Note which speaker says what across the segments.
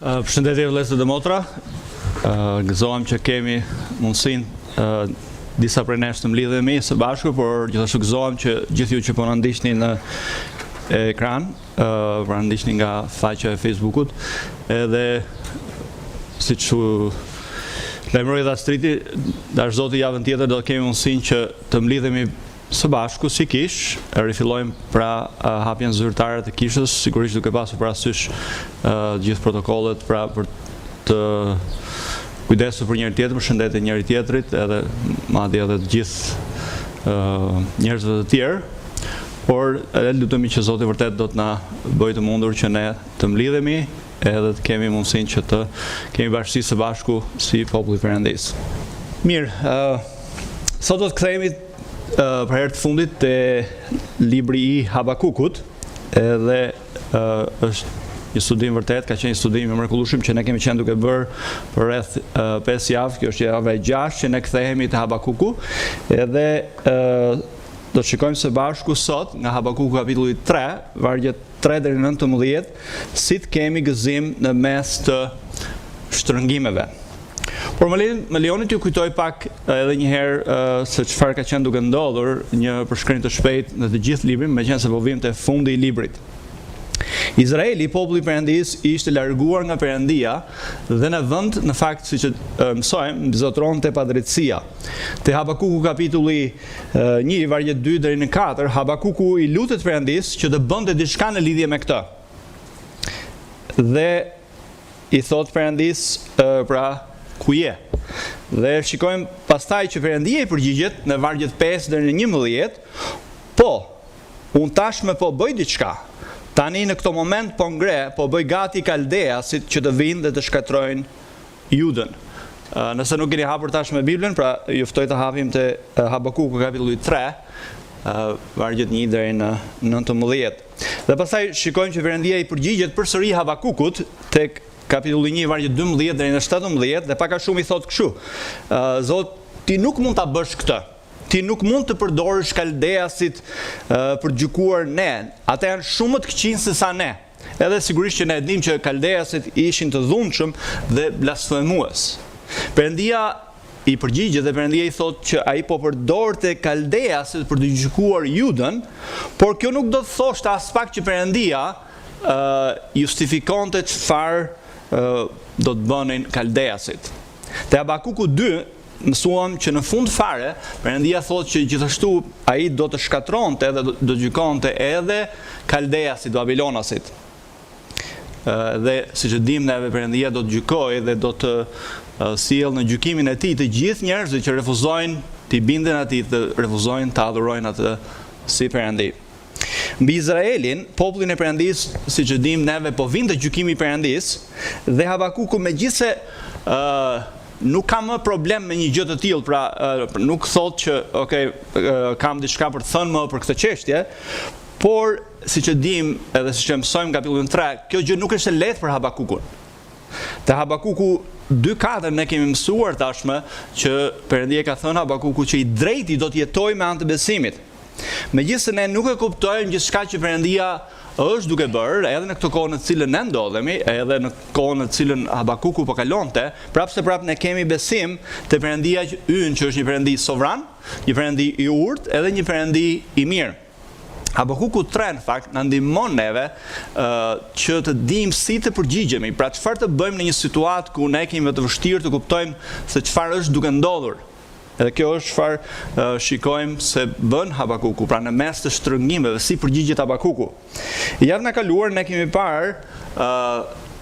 Speaker 1: Përshëndetje vëllezër dhe motra. Gëzohem që kemi mundësinë disa prej nesh të mlidhemi së bashku, por gjithashtu gëzohem që gjithë ju që po na ndiqni në ekran, pra ndiqni nga faqja e Facebookut, edhe siç u lajmëroi dha Striti, dash Zoti javën tjetër do të kemi mundësinë që të mlidhemi së bashku si kish, rifillojmë pra hapjen zyrtare të kishës, sigurisht duke pasur parasysh gjithë protokollet pra për të kujdesur për njëri tjetrin, për shëndetin e njëri tjetrit, edhe madje edhe të gjithë njerëzve të tjerë. Por lutemi që Zoti vërtet do të na bëjë të mundur që ne të mlidhemi edhe të kemi mundësinë që të kemi bashkësi së bashku si populli i Perëndisë. Mirë, sot do të kthehemi për herë të fundit te libri i Habakukut, edhe është një studim vërtet, ka qenë një studim i mrekullueshëm që ne kemi qenë duke bërë për rreth 5 javë, kjo është java e 6 që ne kthehemi te Habakuku, edhe do të shikojmë së bashku sot nga Habakuku kapitulli 3, vargjet 3 deri në 19, si të kemi gëzim në mes të shtrëngimeve. Por më lejoni t'ju kujtoj pak edhe një herë se çfarë ka qenë duke ndodhur, një përshkrim të shpejt në të gjithë librin, meqense po vim te fundi i librit. Izraeli, populli i Perëndisë, ishte larguar nga Perëndia dhe në vend, në fakt, siç mësojmë, zotronte padrejtësia. Te Habakuku kapitulli 1, vargjet 2 deri në 4, Habakuku i lutet Perëndisë që të bënte diçka në lidhje me këtë. Dhe i thot Perëndisë, pra ku je? Dhe shikojmë pastaj që Perëndia i përgjigjet në vargjet 5 deri në 11, po, unë tashmë po bëj diçka. Tani në këto moment po ngre, po bëj gati kaldeasit që të vinë dhe të shkatrojnë Judën. Nëse nuk keni hapur tashmë Biblën, pra ju ftoj të hapim te Habakuku kapitulli 3, vargjet 1 deri në 19. Dhe pastaj shikojmë që Perëndia i përgjigjet përsëri Habakukut tek kapitulli 1, vargjet 12 deri në 17, dhe pak a shumë i thot kështu: Zot, ti nuk mund ta bësh këtë. Ti nuk mund të përdorësh kaldeasit për gjykuar ne. Ata janë shumë më të këqij se sa ne. Edhe sigurisht që ne e dimë që kaldeasit ishin të dhunshëm dhe blasfemues. Perëndia i përgjigjet dhe Perëndia i thot që ai po përdorte kaldeasit për të gjykuar Judën, por kjo nuk do të thoshte as pak që Perëndia justifikonte çfarë do të bënin kaldeasit. Te Habakuku 2 mësuam që në fund fare Perëndia thotë që gjithashtu ai do të shkatronte dhe do të gjykonte edhe kaldeasit, babilonasit. Dhe siç e dimë neve, Perëndia do të gjykojë dhe do të sjellë në gjykimin e tij të gjithë njerëzit që refuzojnë të binden atij, të refuzojnë të adhurojnë atë si Perëndi. Mbi Izraelin, popullin e Perëndisë, siç e dimë neve, po vinte gjykimi i Perëndisë, dhe Habakuku megjithse nuk kam më problem me një gjë të tillë, pra nuk thot që kam diçka për të thënë më për këtë çështje, por siç e dim edhe siç e mësojmë kapitullin 3, kjo gjë nuk është e lehtë për Habakukun. Te Habakuku 2:4 ne kemi mësuar tashmë që Perëndia ka thënë Habakuku që i drejti do të jetojë me anë të besimit. Megjithëse ne nuk e kuptojmë gjithçka që Perëndia është duke bërë, edhe në këtë kohë në cilën ne ndodhemi, edhe në kohën në cilën Habakuku po kalonte, prapë ne kemi besim te Perëndia ynë, që është një Perëndi sovran, një Perëndi i urtë, edhe një Perëndi i mirë. Habakuku 3 në fakt na ndihmon neve që të dimë si të përgjigjemi, pra çfarë të bëjmë në një situatë ku ne kemi të vështirë të kuptojmë se çfarë është duke ndodhur. Edhe kjo është çfarë shikojmë se bën Habakuku, pra në mes të shtrëngimeve, si përgjigjet Habakuku. Javën e kaluar ne kemi parë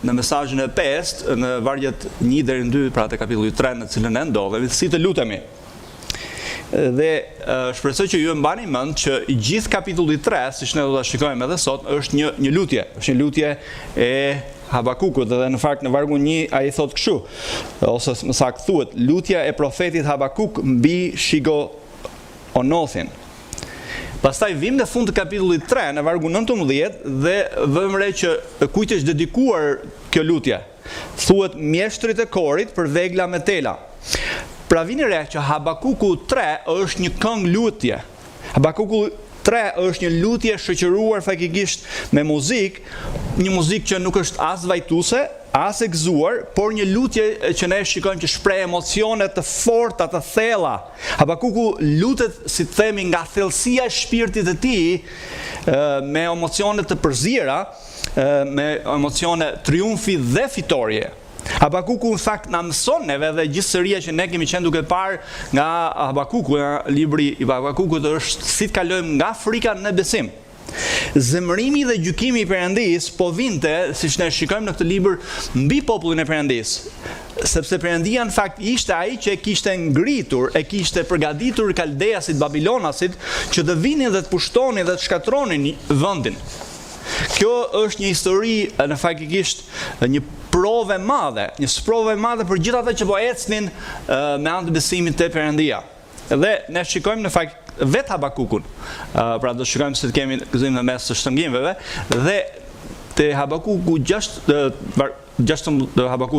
Speaker 1: në mesazhin e 5, në vargjet 1 deri në 2, pra te kapitulli 3 në cilën ne ndodhemi, si të lutemi. Dhe shpresoj që ju e mbani mend që i gjithë kapitulli 3, siç ne do ta shikojmë edhe sot, është një lutje, është një lutje e Habakukut, dhe në fakt në vargun 1 ai thot kështu, ose më saktë thuhet, lutja e profetit Habakuk mbi Shigo-onothin. Pastaj vim në fund të kapitullit 3 në vargun 19 dhe vëmë re që kujt është dedikuar kjo lutje. Thuhet mjeshtrit e korit për vegla me tela. Pra vini re që Habakuku 3 është një këngë lutje. Habakuku 3 është një lutje shoqëruar faktikisht me muzikë, një muzikë që nuk është as vajtuese, as e gëzuar, por një lutje që ne shikojmë që shpreh emocione të forta, të thella. Habakuku lutet, si të themi, nga thellësia e shpirtit të tij, me emocione të përzira, me emocione triumfi dhe fitorie. Habakuku në fakt na mëson neve dhe gjithsëria që ne kemi qenë duke parë nga Habakuku, nga libri i Habakukut, është si të kalojmë nga frika në besim. Zemërimi dhe gjykimi i Perëndis po vinte, siç ne shikojmë në këtë libër, mbi popullin e Perëndis. Sepse Perëndia në fakt ishte ai që e kishte ngritur, e kishte përgatitur kaldeasit, babilonasit, që të vinin dhe të pushtonin dhe të shkatronin vendin. Kjo është një histori në faktikisht një provë e madhe, një sprovë e madhe për gjithë ata që po ecnin me anë të besimit te Perëndia. Dhe ne shikojmë në fakt vetë Habakukun. Pra do shikojmë se kemi gëzim në mes të Shtrëngimeve dhe te Habakuku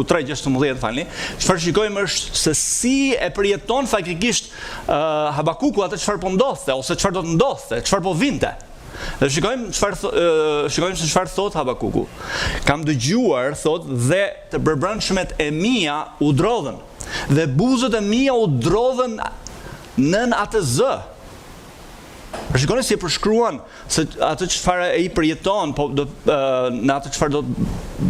Speaker 1: 3:16, falni, çfarë shikojmë është se si e përjeton faktikisht Habakuku atë çfarë po ndodhte ose çfarë do të ndodhte, çfarë po vinte. Dhe shikojmë se çfarë thot Habakuku. Kam dëgjuar, thot, dhe të përbrendshmet e mia u drodhen, dhe buzët e mia u drodhen nën atë zë. Shikoni si e përshkruan se atë çfarë ai përjeton, në atë çfarë do të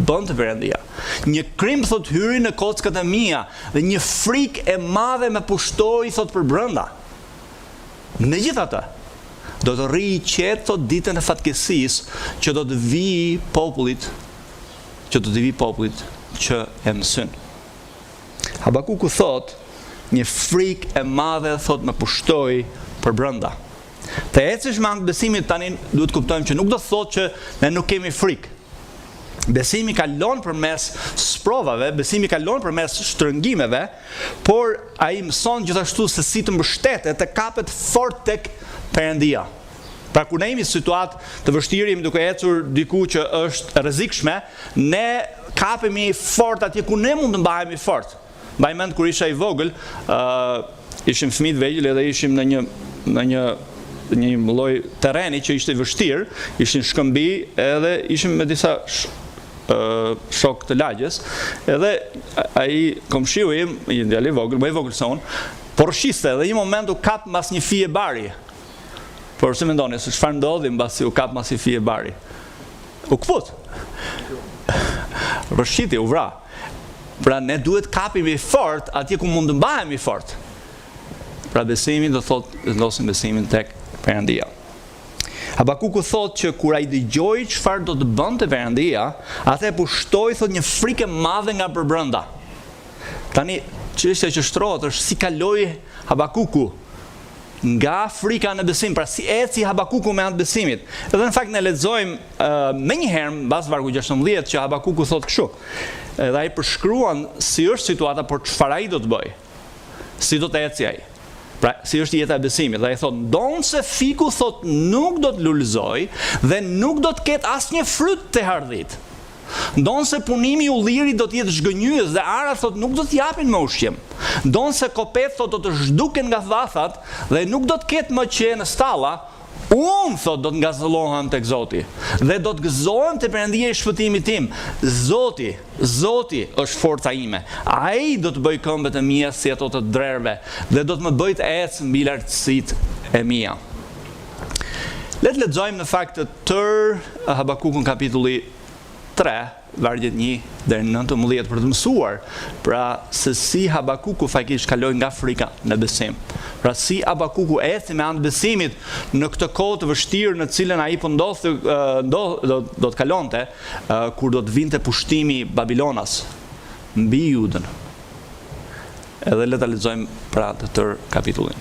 Speaker 1: bënte Perëndia. Një krim, thot, hyri në kockat e mia dhe një frikë e madhe më pushtoi, thot, për brenda. Megjithatë, do të rri i qetë, thot, ditën e fatkeqësisë që do të vi popullit, që e mësyn. Habakuku thot, një frikë e madhe, thot, më pushtoi për brenda. Të ecësh me anë të besimit, tani duhet kuptojmë që nuk do të thotë që ne nuk kemi frikë. Besimi kalon përmes sprovave, besimi kalon përmes shtrëngimeve, por ai mëson gjithashtu se si të mbështetet, të kapet fort tek Perëndia. Pra kur ne jemi situatë të vështirë, jemi duke ecur diku që është rrezikshme, ne kapemi fort atje ku ne mund të mbahemi fort. Mbaj mend kur isha i vogël, ishim fëmijë të vegjël edhe ishim në një lloj terreni që ishte vështirë, ishin shkëmbi edhe ishim me disa shok të lagjes, edhe ai komshiu im, një djalë i vogël, më i vogël se unë, porshiste dhe një moment u kap mbas një fije bari. Por se mendoni se çfarë ndodhi mbasi u kap mbas një fije bari? U kput. Rëshiti, u vra. Pra ne duhet kapimi fort atje ku mund të mbahemi fort. Pra besimi do thotë vendosim besimin tek Perëndia. Habakuku thotë që kur ai dëgjoi çfarë do të bënte Perëndia, atë e pushtoi, thotë, një frikë e madhe nga përbrenda. Tani çështja që shtrohet është si kaloi Habakuku nga frika në besim, pra si eci Habakuku me anë të besimit. Edhe në fakt ne lexojmë menjëherë mbas vargu 16 që Habakuku thotë kështu. Edhe ai përshkruan si është situata, por çfarë ai do të bëjë. Si do të eci ai. Pra, si është jeta e besimit. Dhe ai thotë, ndonse fiku, thot, nuk do të lulëzoj dhe nuk do të ketë asnjë fryt të hardhit. Ndonse punimi i ullirit do të jetë zhgënjyes dhe arat, thot, nuk do të japin më ushqim. Ndonse kopet, thot, do të zhduken nga thathat dhe nuk do të ketë më qe në stalla, unë, thot, do të ngazëllohem tek Zoti dhe do të gëzohem te Perëndia i shpëtimit tim. Zoti është forca ime. Ai do të bëj këmbët e mia si ato të drerve dhe do të më bëj të ecë mbi lartësitë e mia. Le të lexojmë në fakt të tërë Habakukun kapitulli 3, vargjet 1 deri në 19 për të mësuar pra se si Habakuku faktikisht kaloi nga frika në besim. Pra si Habakuku eci me anë të besimit në këtë kohë të vështirë në cilën ai po do të kalonte, kur do të vinte pushtimi Babilonas mbi Judën. Edhe le ta lexojmë pra të tërë kapitullin.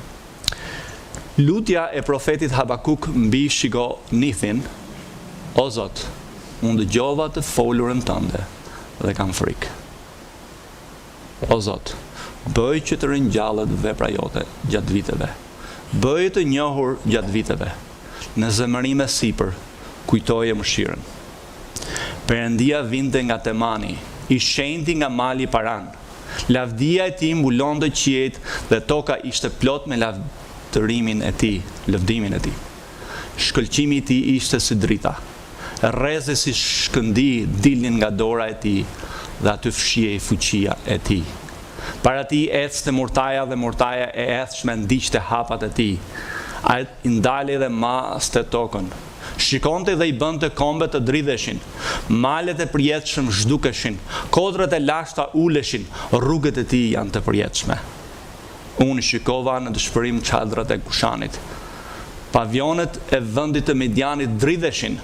Speaker 1: Lutja e profetit Habakuk mbi shigonithin, o Zot, unë dëgjova të folurën tënde dhe kam frikë. O Zot, bëj që të ringjallet vepra jote gjatë viteve. Bëj të njohur gjatë viteve. Në zemërim e sipër, kujtoje mëshirën. Perëndia vinte nga Temani, i shenjti nga mali Paran. Lavdia e tij mbulonte qiejt dhe toka ishte plot me lavdërimin e tij, lëvdimin e tij. shkëlqimi I tij ishte si drita. Rreze si shkëndi dilnin nga dora e tij dhe aty fshihej fuqia e tij. Para tij ecste mortaja dhe mortaja e ethshme ndiqte hapat e tij. Ai ndalej dhe maste tokën. Shikonte dhe I bënte kombet të dridheshin, malet e përjetshëm zhdukeshin, kodrat e lashta uleshin, rrugët e tij janë të përjetshme. Unë shikova në dëshpërim çadrat e Kushanit. Pavionet e vendit të Midianit dridheshin.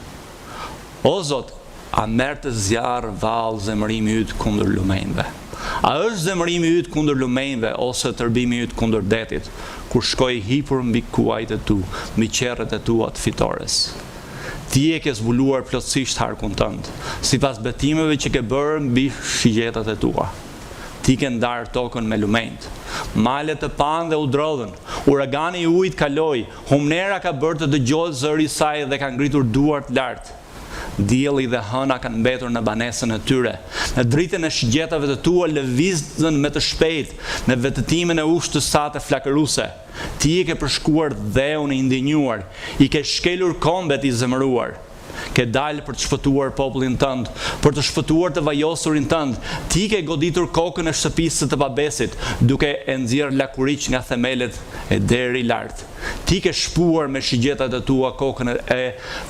Speaker 1: O Zot, a merr të zjarr vallë zemërimi yt kundër lumenjve? A është zemërimi yt kundër lumenjve ose tërbimi yt kundër detit, kur shkoi hipur mbi kuajt e tu, mbi qerret e tua të fitores? Ti e ke zbuluar plotësisht harkun tënd, sipas betimeve që ke bërë mbi shigjetat e tua. Ti ke ndarë tokën me lumenjt. Malet të panë dhe u drodhën, uragani I ujit kaloi, humnera ka bërë të dëgjohet zëri I saj dhe ka ngritur duart lart. Dielli dhe hëna kanë mbetur në banesën e tyre. Në dritën e shigjetave të tua lëvizën me të shpejt, në vetëtimin e ushtës sate flakëruese. Ti I ke përshkuar dheun I ndinjuar, I ke shkelur kombet I zemëruar. Ke dalë për të shpëtuar popullin tënd, për të shpëtuar të vajosurin tënd. Ti ke goditur kokën e shtëpisë të pabesit, duke e nxjerr lakuriq nga themelet e deri lart. Ti ke shpuar me shigjetat e tua kokën e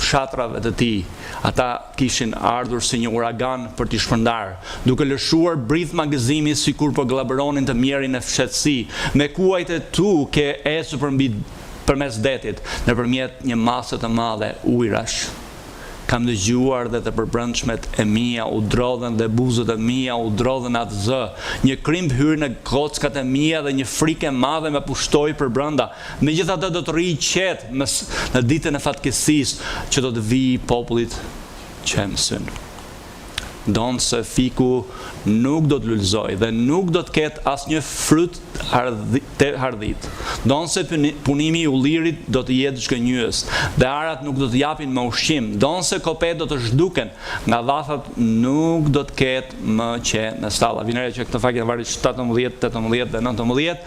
Speaker 1: fshatrave të tij. Ata kishin ardhur si një uragan për t'i shpërndarë, duke lëshuar brithma gëzimi sikur po glabëronin të mjerin e fshehtësi. Me kuajt e tu ke ecur përmes detit, nëpërmjet një mase të madhe ujrash. Kam dëgjuar dhe të përbrendshmet e mia u drodhen dhe buzët e mia u drodhen atë zë. Një krimb hyri në kockat e mia dhe një frikë e madhe më pushtoi përbrenda. Megjithatë do të rri qetë në ditën e fatkeqësisë që do të vijë popullit që mësyn. Donë se fiku nuk do të lulëzoj dhe nuk do të ketë asnjë fryt të hardhit. Donë se punimi I ullirit do të jetë zhgënjyes dhe arat nuk do të japin më ushqim. Donë se kopet do të zhduken, nga vathat nuk do të ketë më qe në stalla. Vinere që këtë fakt në varrit 17, 18 dhe 19,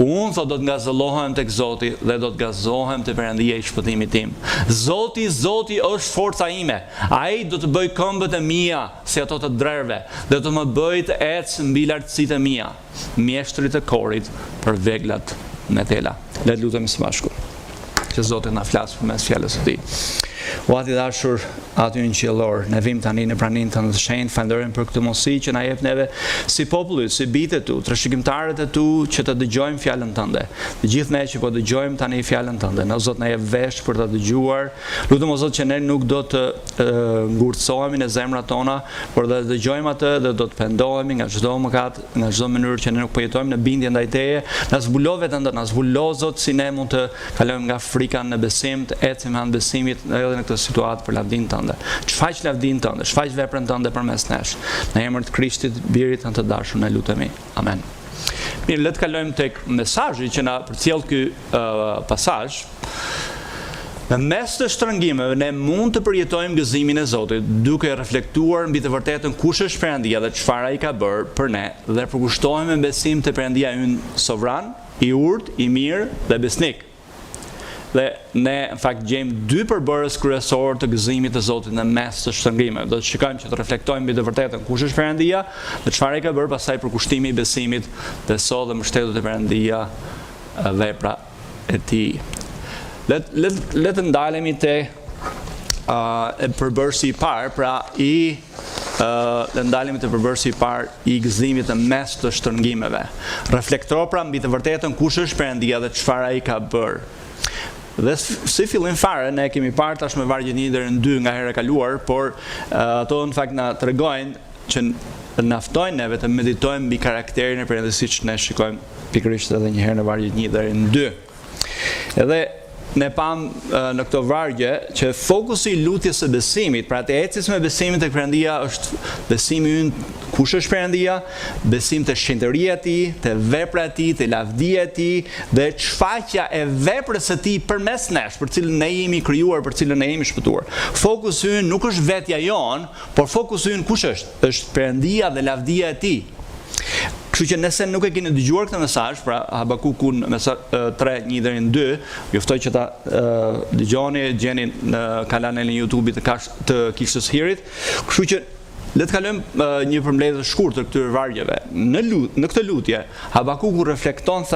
Speaker 1: unë thot do të ngazëllohem tek Zoti dhe do të gazohem te Perëndia I shpëtimit tim. Zoti, Zoti është forca ime. Ai do të bëj këmbët e mia si ato të drerve, dhe të më bëj të ecë mbi lartësitë e mia, mjeshtrit e korit për veglat me tela. Le të lutemi së bashku, që Zoti na flas përmes fjalës së tij. O Ati dashur, aty në qiellor, ne vim tani në praninë tënde të shenjtë, falenderojmë për këtë mundësi që na jep neve si popull, si bitë tu, trashëgimtarët e tu që të dëgjojmë fjalën tënde. Të gjithë ne që po dëgjojmë tani fjalën tënde, ne Zot na jep vesh për ta dëgjuar. Lutem o Zot që ne nuk do të ngurtësohemi në zemrat tona, por do të dëgjojmë atë dhe do të pendohemi nga çdo mëkat, nga çdo mënyrë që ne nuk po jetojmë në bindje ndaj Teje. Na zbulo veten tënde, na zbulo Zot si ne mund të kalojmë nga frika në besim, të ecim anë besimit edhe në këtë situatë për lavdinë tënde. Shfaq lavdinë tënde, shfaq veprën tënde përmes nesh. Në emër të Krishtit, birit tënd të dashur, ne lutemi. Amen. Mirë, le të kalojmë tek mesazhi që na përcjell ky pasazh. Në mes të shtrëngimeve ne mund të përjetojmë gëzimin e Zotit, duke reflektuar mbi të vërtetën kush është Perëndia dhe çfarë ai ka bërë për ne, dhe përkushtohemi me besim te Perëndia ynë sovran, I urtë, I mirë dhe besnik. Dhe ne në fakt gjejmë dy përbërës kryesorë të gëzimit të Zotit në mes të shtrëngimeve. Do të shikojmë që të reflektojmë mbi të vërtetën kush është Perëndia dhe çfarë ai ka bërë, pastaj përkushtimi I besimit dhe sot dhe mbështetjet e Perëndia vepra e tij. Le të ndalemi te përbërësi I parë, pra le ndalemi te përbërësi I parë I gëzimit në mes të shtrëngimeve. Reflektoro pra mbi të vërtetën kush është Perëndia dhe çfarë ai ka bërë. Dhe si fillim fare, ne kemi parë tash me vargjet 1 deri në 2 nga hera e kaluar, por ato në fakt na tregojnë që na ftojnë neve të meditojmë mbi karakterin e Perëndisë, siç ne shikojmë pikërisht edhe një herë në vargjet 1 deri në 2. Edhe ne pam në këto vargje që fokusi I lutjes së besimit, pra të ecjes me besimin tek Perëndia është besimi ynë kush është Perëndia, besim te shenjtëria e tij, te vepra e tij, te lavdia e tij dhe shfaqja e veprës së tij përmes nesh, për cilën ne jemi krijuar, për cilën ne jemi shpëtuar. Fokusi ynë nuk është vetja jon, por fokusi ynë kush është? Është Perëndia dhe lavdia e tij. Kështu që nëse nuk e keni dëgjuar këtë mesazh, pra Habakuku në 3:1-2, ju ftoj që ta dëgjoni, gjeni në kanalin e YouTube-it të Kishës Hirit. Kështu që le të kalojmë një përmbledhje të shkurtër këtyre vargjeve. Në këtë lutje, Habakuku reflekton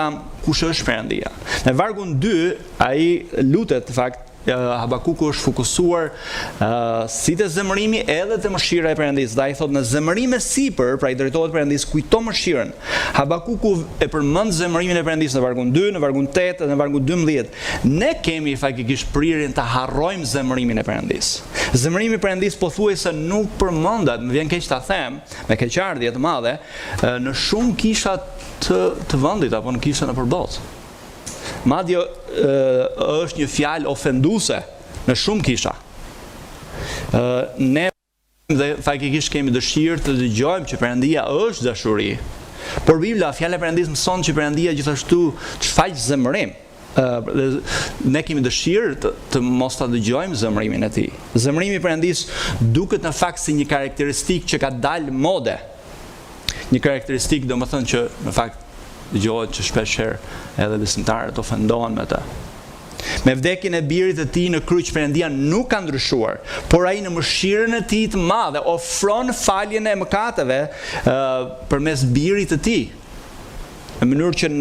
Speaker 1: kush është Perëndia. Në vargun 2, ai lutet në fakt Habakuku është fokusuar si të zemërimi edhe të mëshira e Perëndisë. Dhe ai thot në zemërim e sipër, pra i drejtohet Perëndisë, kujto mëshirën. Habakuku e përmend zemërimin e Perëndisë në vargun 2, në vargun 8 dhe në vargun 12. Ne kemi faktikisht prirjen të harrojmë zemërimin e Perëndisë. Zemërimi i Perëndisë pothuajse nuk përmendet, më vjen keq ta them, me keqardhje të madhe, në shumë kisha të vendit apo në kisha në përballë. Madje është një fjalë ofenduese në shumë kisha. Ne dhe faktikisht kemi dëshirë të dëgjojmë që Perëndia është dashuri. Por Bibla, fjala e Perëndisë mëson që Perëndia gjithashtu shfaq zemërim. Ne kemi dëshirë të mos ta dëgjojmë zemërimin e tij. Zemërimi i Perëndisë duket në fakt si një karakteristikë që ka dalë mode. Një karakteristikë, domethënë që në fakt dëgjohet që shpeshherë edhe besimtarët ofendohen me të. Me vdekjen e birit të tij në kryq, Perëndia nuk ka ndryshuar, por ai në mëshirën e tij të madhe ofron faljen e mëkateve përmes birit të tij. Në mënyrë që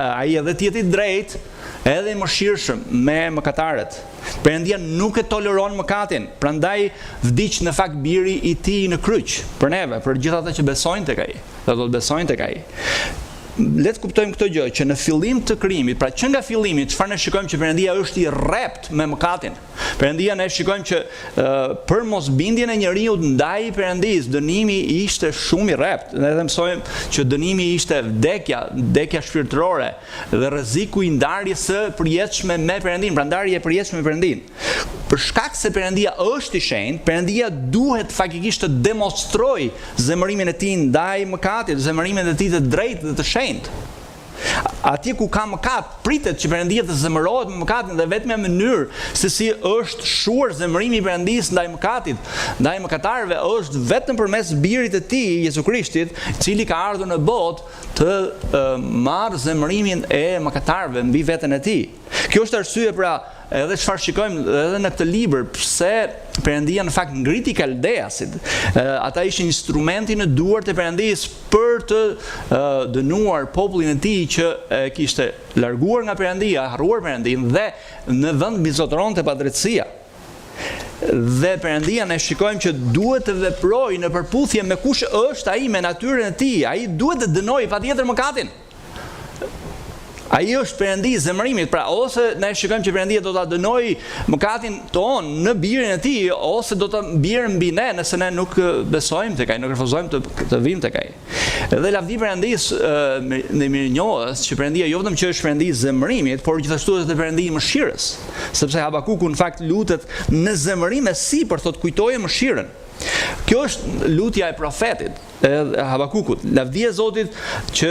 Speaker 1: ai edhe të jetë i drejtë, edhe i mëshirshëm me mëkatarët. Perëndia nuk e toleron mëkatin, prandaj vdiq në fakt biri i tij në kryq për neve, për gjithë ata që besojnë tek ai, dhe do të besojnë tek ai. Le të kuptojmë këtë gjë që në fillim të krijimit, pra që nga fillimi, çfarë ne shikojmë që Perëndia është i rrept me mëkatin. Perëndia ne shikojmë që për mosbindjen e njeriu ndaj Perëndisë, dënimi ishte shumë i rrept. Ne edhe mësojmë që dënimi ishte vdekja shpirtërore dhe rreziku i ndarjes së përjetshme me Perëndin, pra ndarje e përjetshme me Perëndin. Për shkak se Perëndia është i shenjtë, Perëndia duhet faktikisht të demonstrojë zemërimin e tij ndaj mëkatit, zemërimin e tij të drejtë dhe të shenjtë. Atje ku ka mëkat, pritet që Perëndia të zemërohet me mëkatin dhe vetëm mënyrë se si është shuar zemërimi i Perëndisë ndaj mëkatit, ndaj mëkatarëve është vetëm përmes birit të tij, Jezu Krishtit, i cili ka ardhur në botë të marrë zemërimin e mëkatarëve mbi veten e tij. Kjo është arsye pra edhe çfarë shikojmë edhe në këtë libër, pse Perëndia në fakt ngriti kaldeasit. Ata ishin instrumenti në duart e Perëndisë për të dënuar popullin e tij që kishte larguar nga Perëndia, harruar Perëndin dhe në vend mbizotëronte padrejtësia. Dhe Perëndia ne shikojmë që duhet të veprojë në përputhje me kush është ai, me natyrën e tij. Ai duhet të dënojë patjetër mëkatin. Ai është Perëndi i zemërimit, pra ose ne shikojmë që Perëndia do ta dënojë mëkatin ton në birin e tij, ose do ta bjerë mbi ne nëse ne nuk besojmë tek ai, nuk refuzojmë të vim tek ai. Dhe lavdi Perëndisë në mirënjohës që Perëndia jo vetëm që është Perëndi i zemërimit, por gjithashtu është Perëndi i mëshirës, sepse Habakuku në fakt lutet në zemërim e sipër, thotë kujtoje mëshirën. Kjo është lutja e profetit Habakukut. Lavdia e Zotit që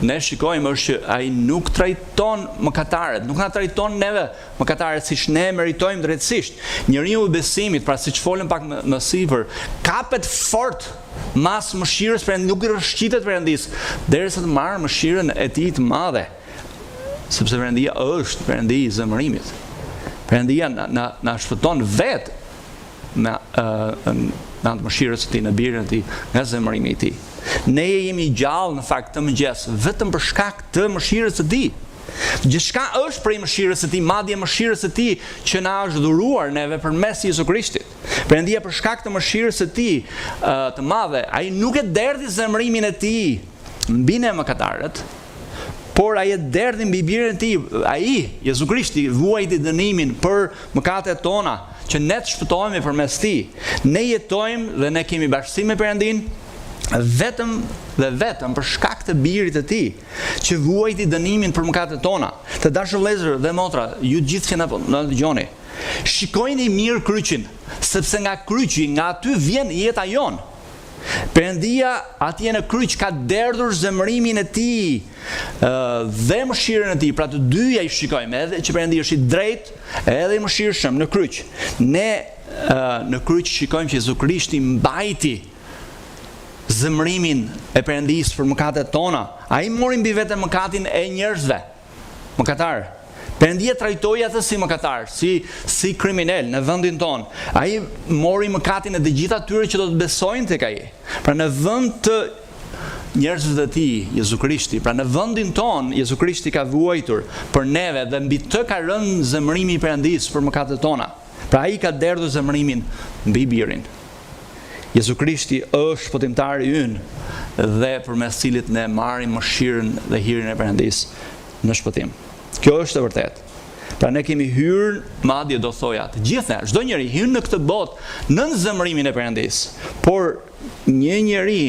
Speaker 1: ne shikojmë është që ai nuk trajton mëkatarët, nuk na trajton neve mëkatarët siç ne meritojmë drejtësisht. Njeriu i besimit, pra siç folëm pak më sipër, kapet fort mas mëshirës Perëndisë, nuk i rrëshqitet Perëndisë, derisa të marrë mëshirën e tij të madhe. Sepse Perëndia është Perëndi i zemërimit. Perëndia na shpëton vetë në anë mëshirës së tij, në birin e tij, nga zemërimi i tij. Ne jemi gjallë në fakt të mëngjes vetëm për shkak të mëshirës së tij. Gjithçka është prej mëshirës së tij, madje mëshirës së tij që na është dhuruar neve përmes Jezu Krishtit. Perëndia për shkak të mëshirës së tij të madhe, ai nuk e derdhi zemërimin e tij mbi ne mëkatarët, por ai e derdhi mbi birin e tij. Ai, Jezu Krishti, vuajti dënimin për mëkatet tona, që ne të shpëtohemi përmes tij. Ne jetojmë dhe ne kemi bashkësi me Perëndin vetëm dhe vetëm për shkak të birit të tij, që vuajti dënimin për mëkatet tona. Të dashur vëllezër dhe motra, ju gjithë që na dëgjoni, shikojini mirë kryqin, sepse nga kryqi, nga aty vjen jeta jon. Perëndia atje në kryq ka derdhur zemërimin e tij dhe mëshirën e tij, pra të dyja i shikojmë, edhe që Perëndia është i drejtë edhe i mëshirshëm në kryq. Ne në kryq shikojmë që Jezu Krishti mbajti zemrimin e Perëndisë për mëkatet tona. Ai mori mbi vete mëkatin e njerëzve, mëkatar. Perëndia trajtoi atë si mëkatar, si kriminal në vendin ton. Ai mori mëkatin e të gjithë atyre që do të besojnë tek ai. Pra në vend të njerëzve të tij, Jezu Krishti, pra në vendin ton, Jezu Krishti ka vuajtur për neve dhe mbi të ka rënë zemrimi i Perëndisë për mëkatet tona. Pra ai ka derdhur zemrimin mbi birin. Jezu Krishti është shpëtimtari ynë dhe përmes cilit ne marrim mëshirën dhe hirin e Perëndisë në shpëtim. Kjo është e vërtetë. Pra ne kemi hyrë, madje do thoja, të gjithë ne, çdo njeri hyn në këtë botë nën zemrimin e Perëndisë. Por një njeri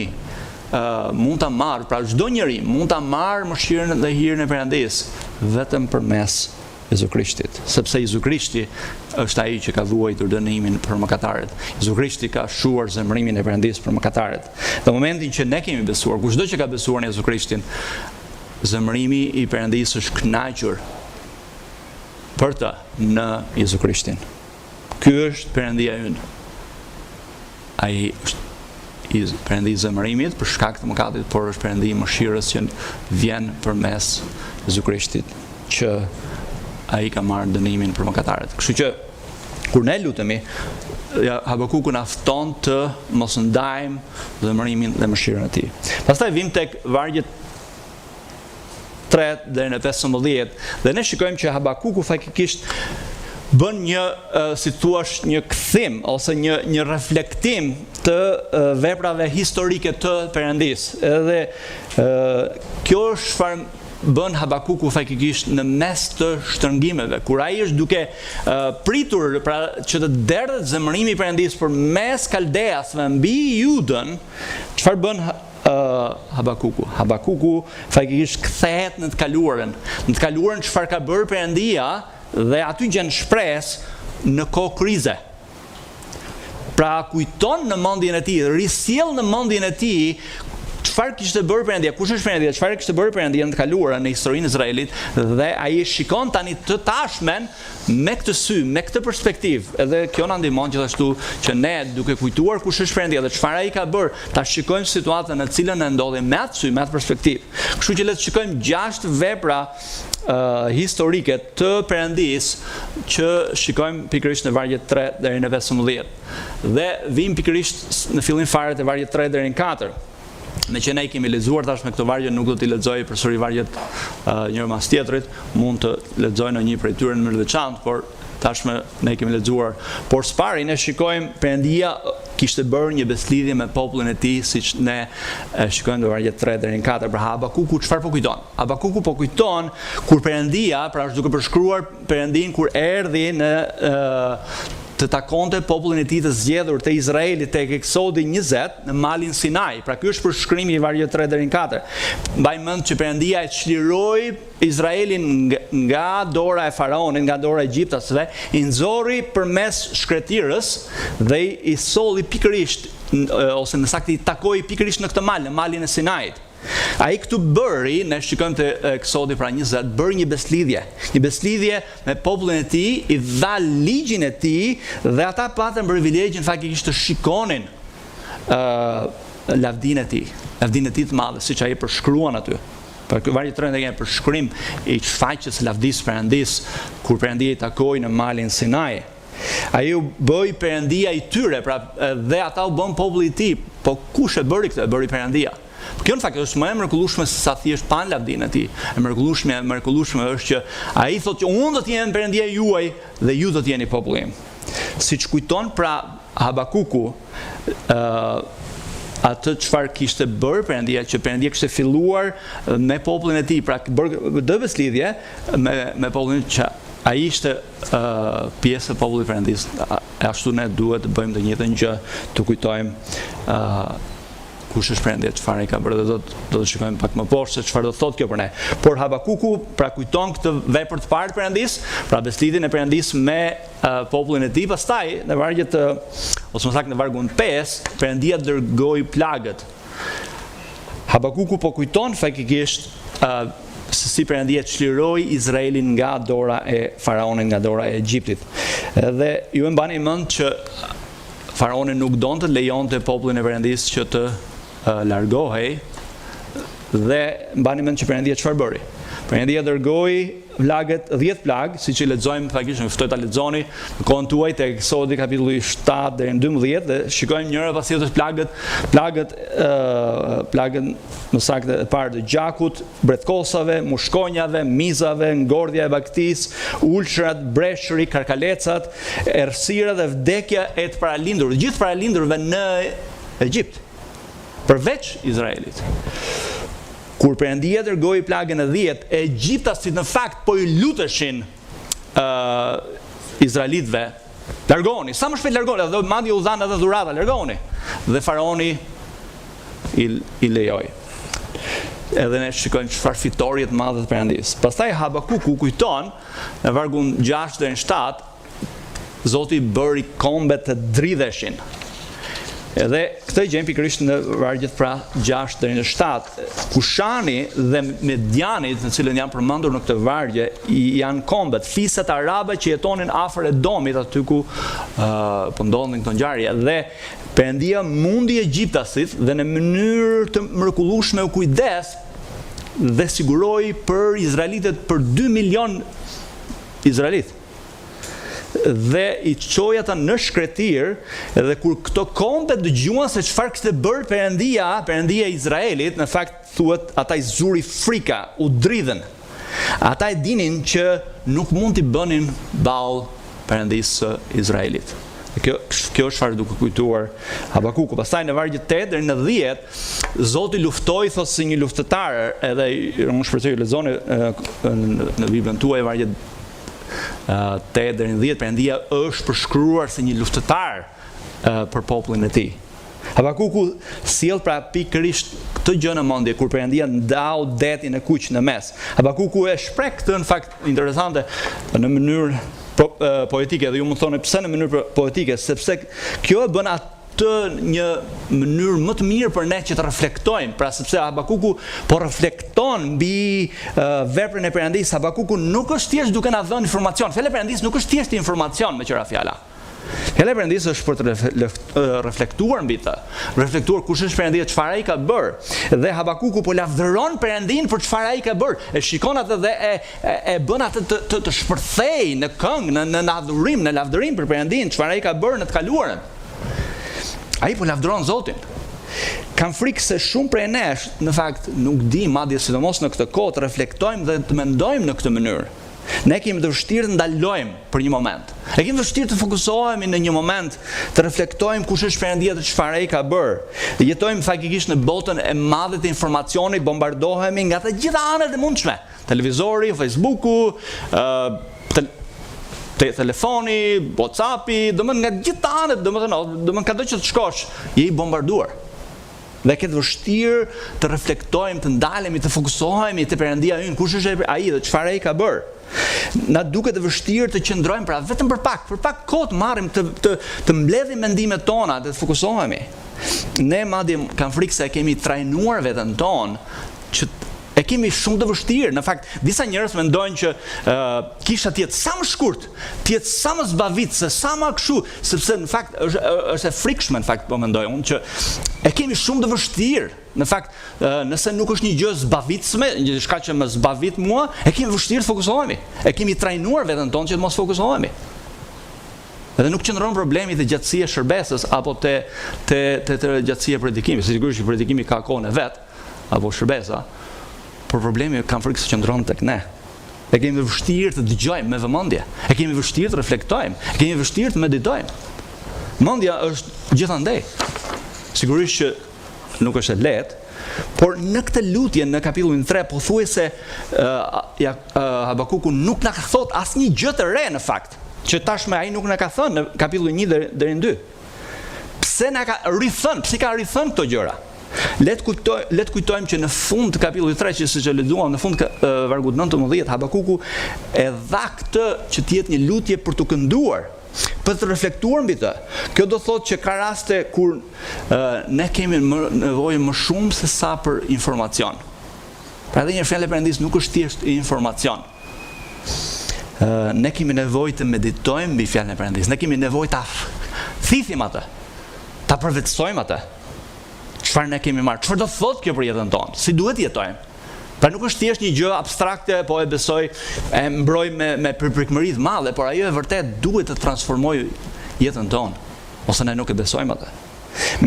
Speaker 1: mund ta marrë, pra çdo njeri mund ta marrë mëshirën dhe hirin e Perëndisë vetëm përmes Jezu Krishtit, sepse Jezu Krishti është ai që ka vuajtur dënimin për mëkatarët. Jezu Krishti ka shuar zemrimin e Perëndisë për mëkatarët. Në momentin që ne kemi besuar, kushdo që ka besuar në Jezu Krishtin, zemrimi i Perëndisë është kënaqur për të në Jezu Krishtin. Ky është Perëndia ynë. Ai është Perëndi i zemërimit për shkak të mëkatit, por është Perëndi i mëshirës që vjen përmes Jezu Krishtit, që ai ka marrë dënimin për mëkatarët. Kështu që kur ne lutemi, Habakuku na fton të mos ndajmë zemërimin dhe mëshirën e tij. Pastaj vim tek vargjet 3 deri në 15 dhe ne shikojmë që Habakuku faktikisht bën një, si thuash, një kthim ose një reflektim të veprave historike të Perëndisë. Edhe kjo është çfarë bën Habakuku faktikisht në mes të shtrëngimeve, kur ai është duke pritur pra që të derdhet zemërimi i Perëndisë përmes kaldeasve mbi Judën. Çfarë bën Habakuku? Habakuku faktikisht kthehet në të kaluarën. Në të kaluarën çfarë ka bërë Perëndia dhe aty gjen shpresë në kohë krize. Pra kujton në mendjen e tij, risjell në mendjen e tij çfarë kishte bërë Perëndia, kush është Perëndia, çfarë kishte bërë Perëndia në të kaluarën në historinë e Izraelit, dhe ai shikon tani të tashmen me këtë sy, me këtë perspektivë. Edhe kjo na ndihmon gjithashtu që ne, duke kujtuar kush është Perëndia dhe çfarë ai ka bërë, ta shikojmë situatën në cilën ne ndodhemi me atë sy, me atë perspektivë. Kështu që le të shikojmë 6 vepra historike të Perëndisë që shikojmë pikërisht në vargjet 3 deri në 15. Dhe vim pikërisht në fillim fare të vargjet 3 deri në 4. Me që ne i kemi lexuar tash me këto vargje, nuk do t'i lexoj përsëri vargjet njëri mas tjetrit, mund të lexoj në një prej tyre në mënyrë të veçantë, por tashmë ne i kemi lexuar. Por s'pari ne shikojmë Perëndia kishte bërë një beslidhje me popullin e tij, siç ne shikojmë në vargjet 3 deri në 4. Pra Habakuku çfarë po kujton? Habakuku po kujton kur Perëndia, pra është duke përshkruar Perëndin kur erdhi në të takonte popullin e tij të zgjedhur të Izraelit tek Eksodi 20 në malin Sinai. Pra ky është përshkrimi i vargjet 3 deri në 4. Mbaj mend që Perëndia e çliroi Izraelin nga dora e faraonit, nga dora e egjiptasve, i nxorri përmes shkretirës dhe i solli pikërisht ose në saktë i takoi pikërisht në këtë mal, në malin e Sinait. Ai këtu bëri, ne shikojmë të Eksodi pra 20, bëri një beslidhje me popullin e tij, i dha ligjin e tij dhe ata patën privilegjin faktikisht të shikonin lavdinë e tij të madhe, siç ai përshkruan aty. Për ky vargje 3 ndaj përshkrim i shfaqjes së lavdisë Perëndisë kur Perëndia i takoi në malin Sinai. Ai u bëi Perëndia i tyre, pra dhe ata u bën populli i tij. Po kush e bëri këtë? E bëri Perëndia. Kjo në fakt është më e mrekullueshme se sa thjesht pan lavdinë e tij. E mrekullueshme është që ai thotë që unë do të jem Perëndia juaj dhe ju do të jeni populli im. Siç kujton pra Habakuku atë çfarë kishte bërë Perëndia, që Perëndia kishte filluar me popullin e tij, pra bërë beslidhje me popullin që ai ishte pjesë e popullit Perëndisë. Ashtu ne duhet të bëjmë të njëjtën gjë, të kujtojmë kush është Perëndia, çfarë i ka bërë, dhe do të shikojmë pak më poshtë se çfarë do thotë kjo për ne. Por Habakuku pra kujton këtë vepër të parë të Perëndisë, pra beslidhjen e Perëndisë me popullin e tij. Pastaj në vargjet ose më saktë në vargun 5, Perëndia dërgoi plagët. Habakuku po kujton faktikisht se si Perëndia çliroi Izraelin nga dora e faraonit, nga dora e Egjiptit. Dhe ju e mbani mend që faraoni nuk donte lejonte popullin e Perëndisë që të largohej dhe mbani mend që Perëndia çfarë bëri. Perëndia dërgoi vlagët 10 plagë, siç i lexojmë faktikisht më ftoj ta lexoni në kohën tuaj tek Eksodi kapitulli 7 deri në 12 dhe shikojmë njëra pas tjetrës plagën më saktë e parë të gjakut, bretkosave, mushkonjave, mizave, ngordhja e baktis, ulshrat, breshëri, karkalecat, errësira dhe vdekja e të paralindur, gjithë paralindurve në Egjipt, përveç Izraelit. Kur Perëndia dërgoi plagën e 10, egjiptasit në fakt po i luteshin izraelitëve, largoni, sa më shpejt largoni, dhe madje u dhanë edhe dhurata, largoni. Dhe faraoni i lejoi. Edhe ne shikojmë çfarë fitorie të madhe të Perëndis. Pastaj Habakuku kujton në vargun 6 deri në 7, Zoti bëri kombe të dridheshin. Edhe këtë gjejmë pikërisht në vargjet pra 6 deri në 7. Kushani dhe Medianit, në cilën janë përmendur në këtë vargje, janë kombet, fiset arabe që jetonin afër Edomit, aty ku po ndodhin këto ngjarje. Dhe Perëndia mundi egjiptasit dhe në mënyrë të mrekullueshme u kujdes dhe siguroi për izraelitët, për 2 milion izraelitë. Dhe i çoi ata në shkretir, dhe kur këto kombe dëgjuan se çfarë kishte bërë Perëndia e Izraelit, në fakt thuhet ata i zuri frika, u dridhen. Ata e dinin që nuk mund t'i bënin ball Perëndisë së Izraelit. Kjo është çfarë duke kujtuar Habakuku. Pastaj në vargjet 8 deri në 10, Zoti luftoi thot si një luftëtar, edhe unë shpresoj ju lexoni në Biblën tuaj vargjet 8 deri në 10, Perëndia është përshkruar si një luftëtar për popullin e tij. Habakuku sjell pra pikërisht këtë gjë në mendje kur Perëndia ndau detin e kuq në mes. Habakuku e shpreh këtë në fakt interesante në mënyrë poetike, dhe ju më thoni pse në mënyrë poetike, sepse kjo e bën atë një mënyrë më të mirë për ne që të reflektojmë, pra sepse Habakuku po reflekton mbi veprën e Perëndisë. Habakuku nuk është thjesht duke na dhënë informacion. Fjala e Perëndisë nuk është thjesht informacion me qëra fjala. Fjala e Perëndisë është për të reflektuar mbi të. Reflektuar kush është Perëndia, çfarë ai ka bërë. Dhe Habakuku po lavdëron Perëndin për çfarë ai ka bërë. E shikon atë dhe e bën atë të shpërthej në këngë, në adhurim, në lavdërim për Perëndin, çfarë ai ka bërë në të kaluarën. Ai po lavdëron Zotin. Kam frikë se shumë prej nesh, në fakt, nuk di, madje sidomos në këtë kohë, të reflektojmë dhe të mendojmë në këtë mënyrë. Ne kemi të vështirë të ndalojmë për një moment. Ne kemi vështirë të fokusohemi në një moment, të reflektojmë kush është Perëndia dhe çfarë ai ka bërë. Jetojmë faktikisht në botën e madhe të informacionit, bombardohemi nga të gjitha anët e mundshme. Televizori, Facebooku, telefoni, WhatsAppi, domethënë nga gjithë anët, domethënë kado që të shkosh, je i bombarduar. Dhe këtë vështirë të reflektojmë, të ndalemi, të fokusohemi te Perëndia ynë, kush është ai dhe çfarë ai ka bërë. Na duket e vështirë të qëndrojmë pra vetëm për pak kohë të marrim të mbledhim mendimet tona dhe të fokusohemi. Ne madje kam frikë se kemi trajnuar veten tonë që e kemi shumë të vështirë. Në fakt, disa njerëz mendojnë që kisha të jetë sa më shkurt, të jetë sa më zbavitse, sa më kështu, sepse në fakt është e frikshme, në fakt po mendoj unë që e kemi shumë të vështirë. Në fakt, nëse nuk është një gjë zbavitshme, një diçka që më zbavit mua, e kemi vështirë të fokusohemi. E kemi trajnuar veten tonë që të mos fokusohemi. Edhe nuk qëndron problemi te gjatësia e shërbesës apo te gjatësia e predikimit. Sigurisht që predikimi ka kohën e vet, apo shërbesa. Por problemi kam frikë se qëndron tek ne. E kemi vështirë të dëgjojmë me vëmendje. E kemi vështirë të reflektojmë. E kemi vështirë të meditojmë. Mendja është gjithandej. Sigurisht që nuk është e lehtë, por në këtë lutje në kapitullin 3 pothuajse Habakuku nuk na ka thot asnjë gjë të re në fakt, që tashmë ai nuk na ka thënë në kapitullin 1 deri në 2. Pse na ka rithënë, pse ka rithënë këto gjëra? Le të kujtojmë që në fund të kapitullit 3, që siç e lexuam në fund vargut 19, Habakuku e dha këtë që të jetë një lutje për të kënduar, për të reflektuar mbi të. Kjo do thotë që ka raste kur ne kemi nevojë më shumë se sa për informacion. Pra edhe një fjallë e Perëndisë nuk është thjesht informacion. Ne kemi nevojë të meditojmë mbi fjalën e Perëndisë. Ne kemi nevojë ta thithim atë, ta përvetësojmë atë. Çfarë ne kemi marrë? Çfarë do thotë kjo për jetën tonë? Si duhet jetojmë? Pra nuk është thjesht një gjë abstrakte, po e besoj, e mbroj me përpikmëri të madhe, por ajo e vërtet duhet të transformojë jetën tonë, ose ne nuk e besojmë atë.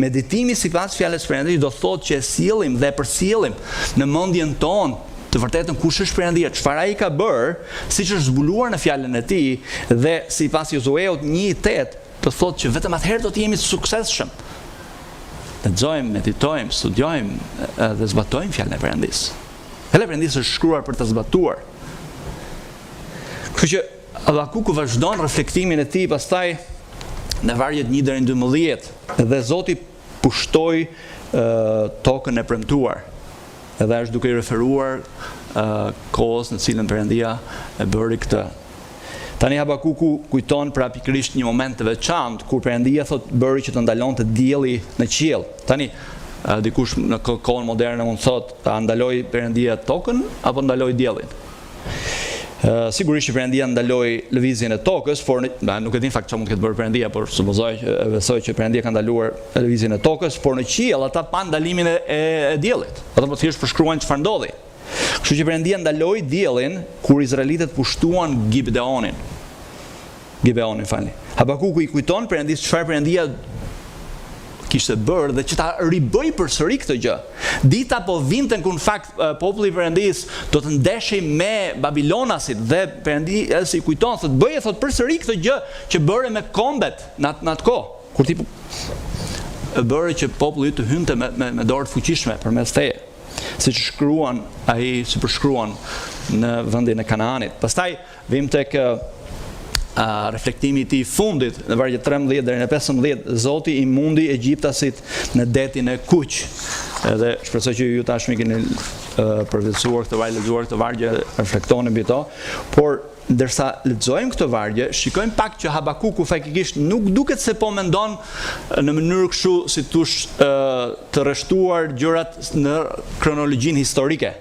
Speaker 1: Meditimi sipas fjalës Perëndis do thotë që e sjellim dhe e përsjellim në mendjen tonë të vërtetën kush është Perëndia, çfarë ai ka bërë, siç është zbuluar në fjalën e tij, dhe sipas Josueut 1:8 do thotë që vetëm atëherë do të jemi të suksesshëm. Lexojmë, meditojmë, studiojmë dhe zbatojmë fjalën e Perëndis. Fjala e Perëndis është shkruar për të zbatuar. Kështu që Habakuku vazhdon reflektimin e tij pastaj në vargjet 1 deri në 12, dhe Zoti pushtoi tokën e premtuar. Edhe është duke i referuar kohës në cilën Perëndia e bëri këtë. Tani Habakuku kujton pra pikërisht një moment të veçantë kur Perëndia thotë bëri që të ndalonte dielli në qiell. Tani dikush në kohën moderne mund thotë, a ndaloi Perëndia tokën apo ndaloi diellin? Sigurisht që Perëndia ndaloi lëvizjen e tokës, por nuk e di në fakt çfarë mund të ketë bërë Perëndia, por supozoj që Perëndia ka ndaluar lëvizjen e tokës, por në qiell ata pa ndalimin e diellit. Ata po thjesht përshkruajnë çfarë ndodhi. Kështu që Perëndia ndaloi diellin kur izraelitët pushtuan Gibeonin, falni. Habakuku i kujton Perëndis çfarë Perëndia kishte bërë dhe që ta ribëj përsëri këtë gjë. Dita po vinte kur në fakt populli i Perëndis do të ndeshej me Babilonasit dhe Perëndia si kujton thotë bëje thotë përsëri këtë gjë që bëre me kombet në atë kohë. Kur ti bëre që populli të hynte me dorë të fuqishme përmes teje, siç shkruan ai, si përshkruan në vendin e Kanaanit. Pastaj vim tek reflektimi i tij fundit në vargjet 13 deri në 15, Zoti i mundi egjiptasit në detin e Kuq. Edhe shpresoj që ju tashmë keni përvetësuar këtë vargje, lexuar këtë vargje, reflektoni mbi to, por ndërsa lexojmë këtë vargje, shikojmë pak që Habakuku faktikisht nuk duket se po mendon në mënyrë kështu si thosh të rreshtuar gjërat në kronologjinë historike.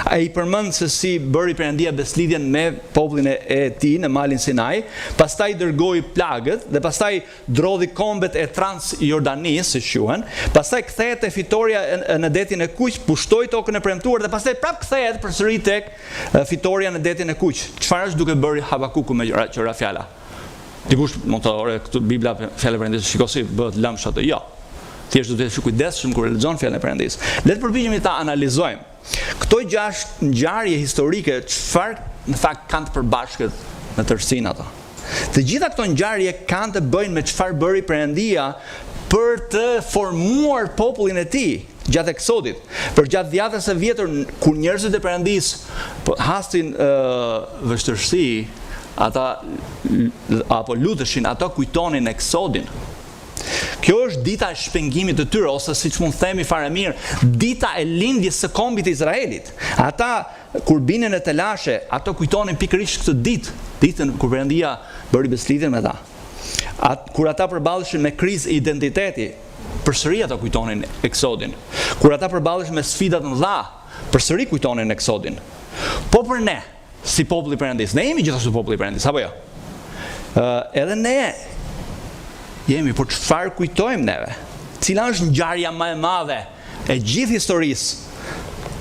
Speaker 1: Ai përmend se si bëri Perëndia beslidhjen me popullin e tij në malin Sinai, pastaj dërgoi plagët dhe pastaj drodhi kombet e Transjordanisë, si quhen, pastaj kthehet te fitoria në detin e Kuq, pushtoi tokën e premtuar dhe pastaj prap kthehet përsëri tek fitoria në detin e Kuq. Çfarë është duke bërë Habakuku me qëra fjala? Dikush mund të thotë, këtu Bibla fjalë e Perëndisë shikoj si bëhet lëmsh atë. Jo. Thjesht duhet të kujdesshëm kur lexon fjalën e Perëndisë. Le të përpiqemi ta analizojmë. Këto 6 ngjarje historike, çfarë në fakt kanë të përbashkët në tërësinë ato? Të gjitha këto ngjarje kanë të bëjnë me çfarë bëri Perëndia për të formuar popullin e tij gjatë eksodit. Për gjatë dhjetës së vjetër kur njerëzit e Perëndisë hastin vështirësi, ata apo luteshin, ata kujtonin eksodin. Kjo është dita e shpengimit të tyre, ose siç mund themi fare mirë, dita e lindjes së kombit të Izraelit. Ata kur binin në telashe, ato kujtonin pikërisht këtë ditë, ditën kur Perëndia bëri beslidhjen me ta. Kur ata përballeshin me krizë identiteti, përsëri ata kujtonin eksodin. Kur ata përballeshin me sfida të mëdha, përsëri kujtonin eksodin. Po për ne, si populli i Perëndis, ne jemi gjithashtu populli i Perëndis, apo jo? Edhe ne jemi, por çfarë kujtojmë neve? Cila është ngjarja më e madhe e gjithë historisë?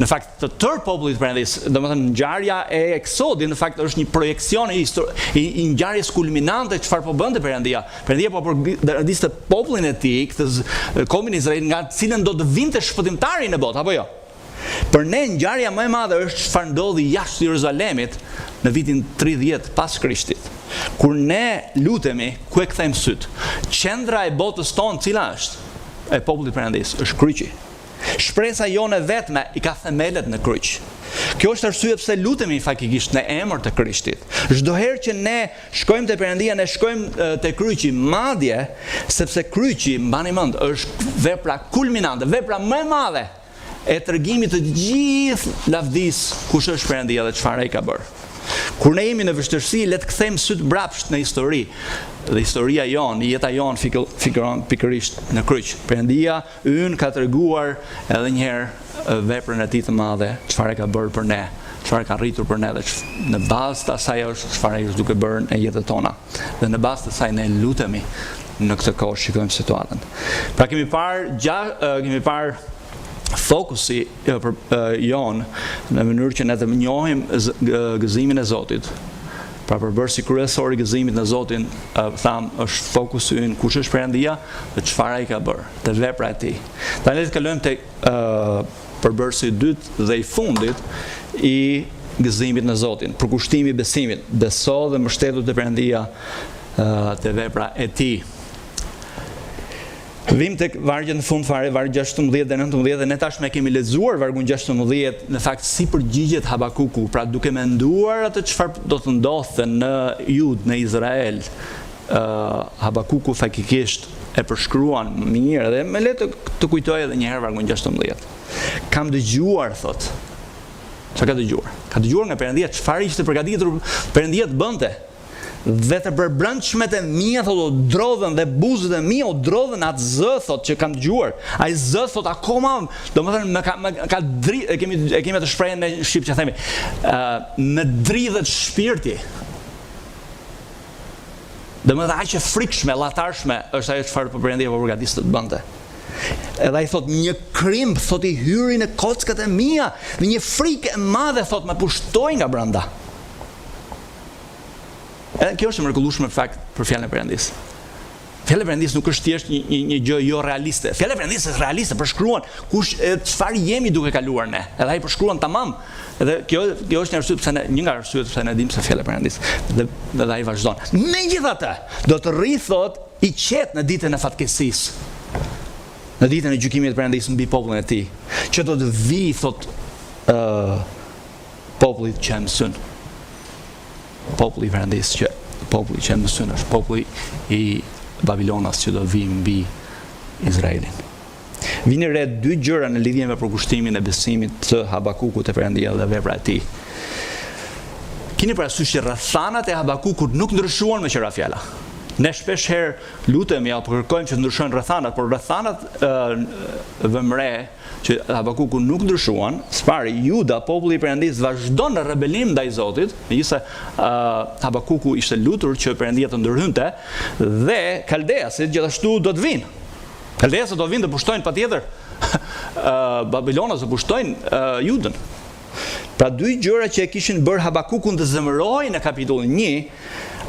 Speaker 1: Në fakt të tërë popullit të Perëndis, domethënë ngjarja e eksodit në fakt është një projekcion i ngjarjes kulminante çfarë po bënte Perëndia. Perëndia po përdiste popullin e tij, këtë kombin e Izraelit nga cilën do të vinte shpëtimtari në botë, apo jo? Për ne ngjarja më e madhe është çfarë ndodhi jashtë Jeruzalemit në vitin 30 pas Krishtit. Kur ne lutemi, ku e kthejmë syt? Qendra e botës tonë cila është? E popullit të Perëndis, është kryqi. Shpresa jone vetme i ka themelet në kryq. Kjo është arsye pse lutemi faktikisht në emër të Krishtit. Çdo herë që ne shkojmë te Perëndia, ne shkojmë te kryqi, madje sepse kryqi, mbani mend, është vepra kulminante, vepra më e madhe e tregimit të gjithë lavdisë kush është Perëndia dhe çfarë ai ka bërë. Kur ne jemi në vështirësi, le të kthejmë syt mbrapsht në histori. Dhe historia jonë, jeta jonë figuron pikërisht në kryq. Perëndia ynë ka treguar edhe një herë veprën e tij të madhe, çfarë ka bërë për ne, çfarë ka arritur për ne dhe në bazë të asaj është çfarë është duke bërë në jetën tona. Dhe në bazë të asaj ne lutemi në këtë kohë shikojmë situatën. Pra kemi parë fokusi jonë në mënyrë që ne të njohim gëzimin e Zotit. Pra përbërësi kryesor i gëzimit në Zotin, është fokusi ynë kush është Perëndia dhe çfarë ai ka bërë, të vepra e tij. Tani le të kalojmë tek përbërësi i dytë dhe i fundit i gëzimit në Zotin, përkushtimi i besimit, beso dhe mbështetu te Perëndia të vepra e tij. Vim tek vargjet në fund fare, vargu 16 dhe 19, dhe ne tashmë kemi lexuar vargun 16, në fakt si përgjigjet Habakuku, pra duke menduar atë çfarë do të ndodhte në Jud, në Izrael. Habakuku faktikisht e përshkruan mirë dhe më le të kujtoj edhe një herë vargun 16. Kam dëgjuar, thot. Çfarë ka dëgjuar? Ka dëgjuar nga Perëndia çfarë ishte përgatitur Perëndia të bënte. Dhe të përbrëndshmet e mia, thot, o drodhen, dhe buzët e mia o drodhen atë zë, thot, që kam dëgjuar. Ai zë, thot, akoma, domethënë më ka e kemi të shprehjen në shqip që themi, në dridhet shpirti. Domethënë aq e frikshme, llatarshme është ajo çfarë Perëndia po përgatis të bënte. Edhe ai thot, një krimb, thot, i hyri në kockat e mia, dhe një frikë e madhe, thot, më pushtoi nga brenda. Edhe kjo është e mrekullueshme fakt për fjalën e Perëndisë. Fjala e Perëndisë nuk është thjesht një gjë jo realiste. Fjala e Perëndisë është realiste, përshkruan çfarë jemi duke kaluar ne. Edhe ai përshkruan tamam. Edhe kjo është një arsye pse një nga arsyet pse ne dimë se fjala e Perëndisë. Dhe ai vazhdon. Megjithatë, do të rri, thot, i qetë në ditën e fatkeqësisë. Në ditën e gjykimit të Perëndisë mbi popullin e tij, që do të vi, thot, populli që mëson. Populli i Perëndisë që mëson është populli i Babilonas që do vi mbi Izraelin. Vini re dy gjëra në lidhje me përkushtimin e besimit të Habakukut te Perëndia dhe vepra e tij. Keni parasysh që rrethanat e Habakukut nuk ndryshuan me qira fjala. Ne shpesh herë lutemi apo kërkojmë që të ndryshojnë rrethanat, por rrethanat vëmre që Habakuku nuk ndryshuan, s'pari Juda, populli i Perëndisë, vazhdon në rebelim ndaj Zotit, megjithëse Habakuku ishte lutur që Perëndia të ndërhynte, dhe kaldeasit gjithashtu do të vinë. Kaldeasit do të vinë të pushtojnë patjetër Babilonës, të pushtojnë Judën. Pra dy gjëra që e kishin bërë Habakukun të zemërojë në kapitullin 1,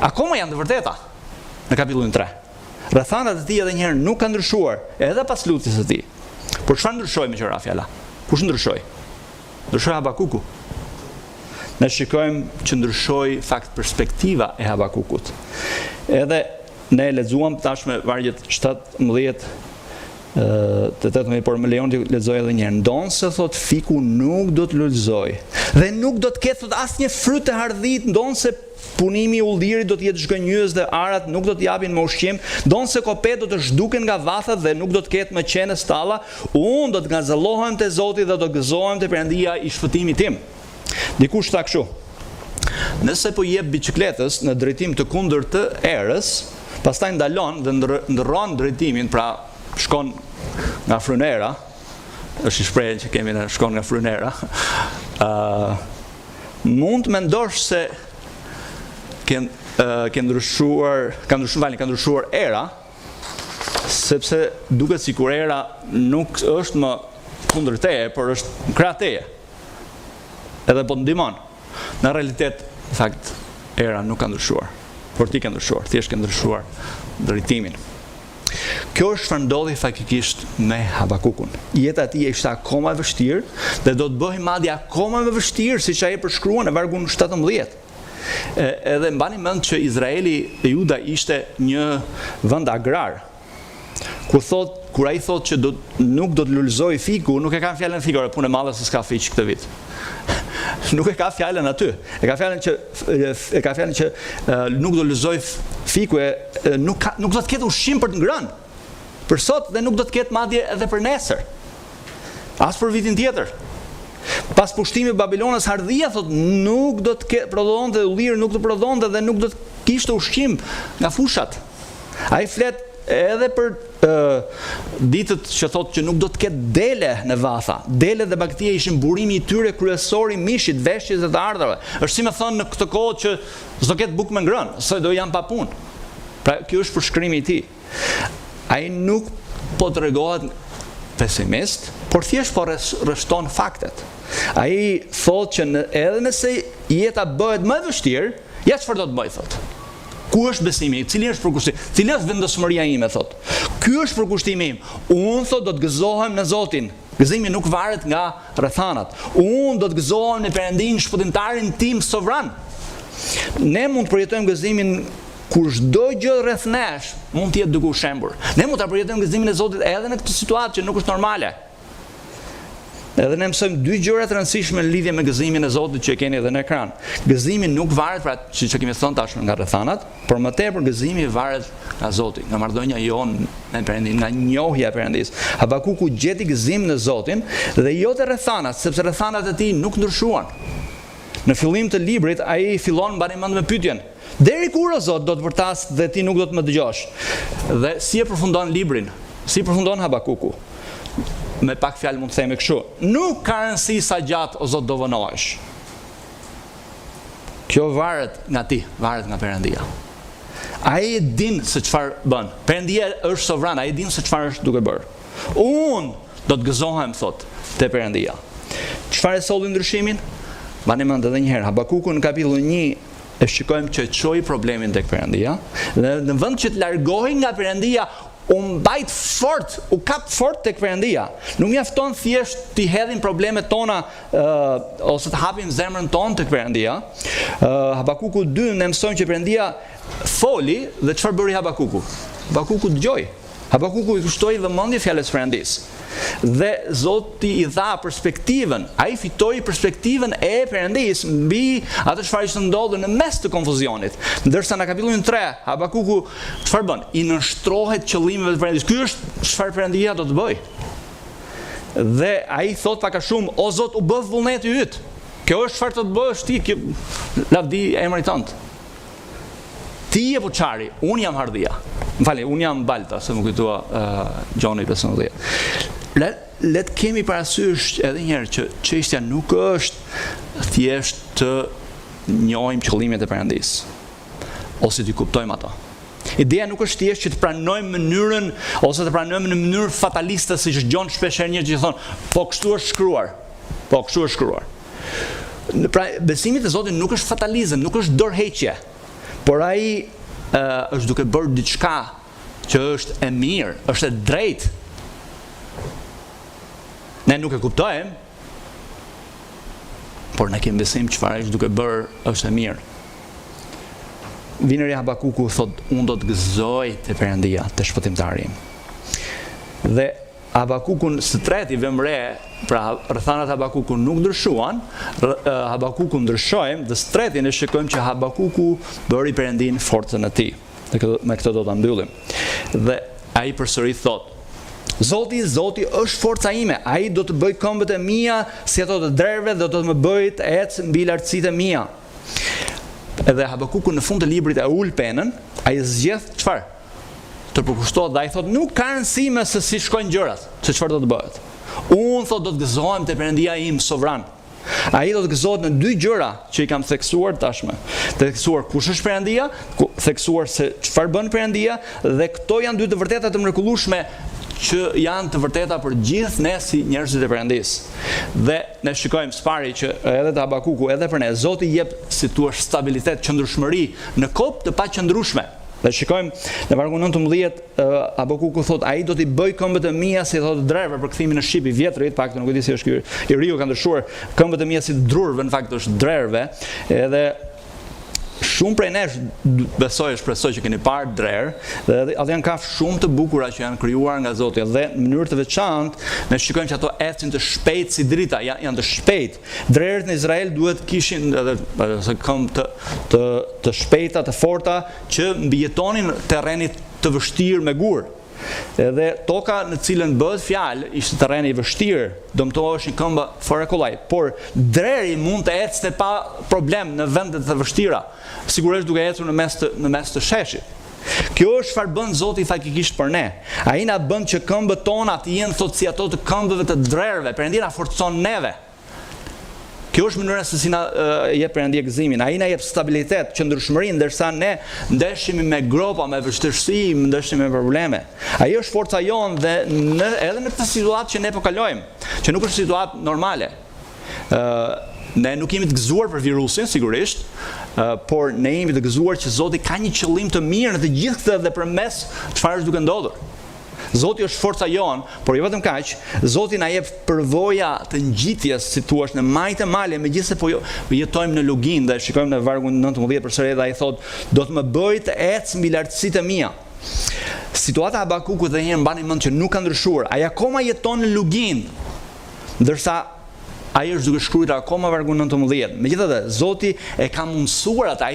Speaker 1: akoma janë të vërteta në kapitullin 3. Rrethanat e tij edhe një herë nuk kanë ndryshuar, edhe pas lutjes së tij. Por çfarë ndryshoi me qira fjala? Kush ndryshoi? Ndryshoi Habakuku. Ne shikojmë që ndryshoi fakt perspektiva e Habakukut. Edhe ne lexuam tashmë vargjet 17 të 18, por më lejon të lexoj edhe një herë. Ndonse, thot, fiku nuk do të lulëzoj dhe nuk do të ketë, thot, asnjë fryt të hardhit, ndonse punimi i ulldirit do të jetë zhgënjyes dhe arat nuk do të japin më ushqim, ndonse kopet do të zhduken nga vathat dhe nuk do të ketë më qenë stalla, unë do të ngazëllohem te Zoti dhe do të gëzohem te Perëndia i shpëtimit tim. Dikush tha kështu: nëse po jep biçikletës në drejtim të kundërt të erës, pastaj ndalon dhe ndërron drejtimin, pra shkon nga frynera, është një shprehje që kemi në shkon nga frynera, mund të mendosh se ka ndryshuar era, sepse duket sikur era nuk është më kundër teje, por është krah teje. Edhe po ndihmon. Në realitet, në fakt, era nuk ka ndryshuar, por ti ka ndryshuar, thjesht ka ndryshuar drejtimin. Kjo është çfarë ndodhi faktikisht me Habakukun. Jeta e tij ishte akoma e vështirë dhe do të bëhej madje akoma më vështirë, siç ai përshkruan në vargun 17. Edhe mbani mend që Izraeli e Juda ishte një vend agrar. Kur ai thotë që nuk do të lulëzoj fiku, nuk e ka fjalën fikore, punë e madhe se s'ka fiq këtë vit. Nuk e ka fjalën aty. E ka fjalën që nuk do lulëzoj fiku, nuk do të ketë ushqim për të ngrënë. Për sot dhe nuk do të ketë madje edhe për nesër. As për vitin tjetër. Pas pushtimit Babilonës, hardhia, thot, nuk do të prodhonte ulliri, nuk do prodhonte dhe nuk do të kishte ushqim nga fushat. Ai flet edhe për ditët që thot që nuk do të ketë dele në vatha. Dele dhe bagtia ishin burimi i tyre kryesor i mishit, veshjes dhe të ardhrave. Është si më thënë në këtë kohë që s'do ketë bukë me ngrënë, se do janë pa punë. Pra, kjo është përshkrimi I tij. Ai nuk po tregohet pesimist, por thjesht po rreshton faktet. Ai thotë që edhe nëse jeta bëhet më e vështirë, ja çfarë do të bëj thotë. Ku është besimi? Cili është përkushtimi? Cili është vendosmëria ime thotë. Ky është përkushtimi im. Unë thotë do të gëzohem në Zotin. Gëzimi nuk varet nga rrethanat. Unë do të gëzohem në Perëndin, shpëtimtarin tim sovran. Ne mund të përjetojmë gëzimin kur çdo gjë rreth nesh mund të jetë duke u shembur. Ne mund ta përjetojmë gëzimin e Zotit edhe në këtë situatë që nuk është normale. Edhe ne mësojmë dy gjëra të rëndësishme në lidhje me gëzimin e Zotit që e keni edhe në ekran. Gëzimi nuk varet, pra që kemi thënë tashmë, nga rrethanat, por më tepër gëzimi varet nga Zoti, nga marrëdhënia jonë me Perëndin, nga njohja e Perëndis. Habakuku gjeti gëzim në Zotin dhe jo te rrethanat, sepse rrethanat e tij nuk ndryshuan. Në fillim të librit ai fillon mbani mend me pyetjen: deri kur o Zot do të vërtas dhe ti nuk do të më dëgjosh? Dhe si e përfundon librin? Si përfundon Habakuku? Me pak fjalë mund të themi kështu: nuk ka rëndësi sa gjatë o Zot do vonohesh. Kjo varet nga ti, varet nga Perëndia. Ai e din se çfarë bën. Perëndia është sovran, ai e din se çfarë është duke bërë. Unë do të gëzohem, thot, te Perëndia. Çfarë e solli ndryshimin? Mbani mend edhe një herë, Habakuku në kapitullin 1 e shikojmë që çoi problemin tek Perëndia dhe në vend që të largohej nga Perëndia, u mbajt fort, u kap fort tek Perëndia. Nuk mjafton thjesht t'i hedhin problemet tona ose të hapim zemrën tonë tek Perëndia. Habakuku 2 ne mësojmë që Perëndia foli dhe çfarë bëri Habakuku? Habakuku dëgjoi. Habakuku I kushtoi vëmendje fjalës Perëndis. Dhe Zoti I dha perspektivën, ai fitoi perspektivën e Perëndis mbi atë çfarë ishte ndodhur në mes të konfuzionit. Ndërsa në kapitullin 3, Habakuku çfarë bën? I nënshtrohet qëllimeve të Perëndis. Ky është çfarë Perëndia do të bëjë. Dhe ai thot pak a shumë: o Zot, u bë vullneti yt. Kjo është çfarë do të bësh ti, lavdi emri tënd. Ti je poçari, unë jam hardhia. M'fali, unë jam balta, se më kujtua Gjoni 15. Let kemi parasysh edhe një herë që çështja nuk është thjesht të njohim qëllimet e Perëndis ose të kuptojmë ato. Ideja nuk është thjesht që të pranojmë mënyrën ose të pranojmë në mënyrë fataliste, siç gjon shpesh herë njerëz që thonë: po kështu është shkruar. Po kështu është shkruar. Pra, besimi te Zoti nuk është fatalizëm, nuk është dorëheqje, por ai është duke bërë diçka që është e mirë, është e drejtë. Ne nuk e kuptojmë, por ne kemi besim çfarë është duke bërë është e mirë. Vineri Habakuku thot: unë do të gëzoj te Perëndia, te shpëtimtari im. Dhe Habakukun së treti vëmë re, pra rrethanat Habakuku nuk ndryshuan, Habakuku ndryshojmë, dhe së treti ne shikojmë që Habakuku bëri Perëndin forcën e tij. Me këtë do ta mbyllim. Dhe ai përsëri thot: Zoti është forca ime, ai do të bëj këmbët e mia si ato të drerëve, do të më bëj të ecë mbi lartësitë e mia. Edhe Habakuku në fund të librit e ul penën, ai zgjedh çfarë? Të përkushtohet dhe ai thot: nuk ka rëndësi me se si shkojnë gjërat, se çfarë do të bëhet. Unë thot do të gëzohem te Perëndia im sovran. Ai do të gëzohet në dy gjëra që I kam theksuar tashmë. Të theksuar kush është Perëndia, theksuar se çfarë bën Perëndia, dhe këto janë dy të vërteta të mrekullueshme që janë të vërteta për gjithë ne si njerëzit e Perëndis. Dhe ne shikojmë spari që edhe te Habakuku edhe për ne Zoti jep si thua stabilitet, qëndrueshmëri në kopë të paqëndrueshme. Dhe shikojmë në vargu 19, Habakuku thot: ai do t'i bëj këmbët e mia si thotë drerëve, për kthimin në shqip I vjetrit, pak nuk e di si është ky I riu ka ndryshuar, këmbët e mia si drurve, në fakt është drerëve. Edhe shumë prej nesh shpresoj që keni parë drerë, dhe ato janë kafshë shumë të bukura që janë krijuar nga Zoti, dhe në mënyrë të veçantë ne shikojmë që ato ecin të shpejt si drita, janë të shpejt. Drerët në Izrael duhet kishin edhe këmbë të shpejta, të forta, që mbijetonin terrenit të vështirë me gur. Edhe toka në cilën bëhet fjalë ishte terreni I vështirë, dëmtoheshin këmbë fare kollaj, por dreri mund të ecte pa problem në vende të vështira, sigurisht duke ecur në mes të sheshit. Kjo është çfarë bën Zoti faktikisht për ne. Ai na bën që këmbët tona të jenë thot si ato të këmbëve të drerëve. Perëndia na forcon neve. Kjo është mënyra se si na jep Perëndia gëzimin. Ai na jep stabilitet, qëndrueshmëri, ndërsa ne ndeshemi me gropa, me vështirësi, ndeshemi me probleme. Ai është forca jonë dhe edhe në këtë situatë që ne po kalojmë, që nuk është situatë normale. Ne nuk jemi të gëzuar për virusin, sigurisht, por ne jemi të gëzuar që Zoti ka një qëllim të mirë në të gjithë këtë dhe përmes çfarë është duke ndodhur. Zoti është forca jonë, por jo vetëm kaq, Zoti na jep përvoja të ngjitjes, si thua, në majtë e male, megjithëse po jetojmë në lugin dhe shikojmë në vargun 19 përsëri dhe ai thotë, do të më bëj të ec mbi lartësitë mia. Situata e Habakukut dhe herë mbani mend që nuk ka ndryshuar. Ai akoma jeton në lugin, ndërsa ai është duke shkruar akoma vargu 19. Megjithatë, Zoti e ka mundësuar atë.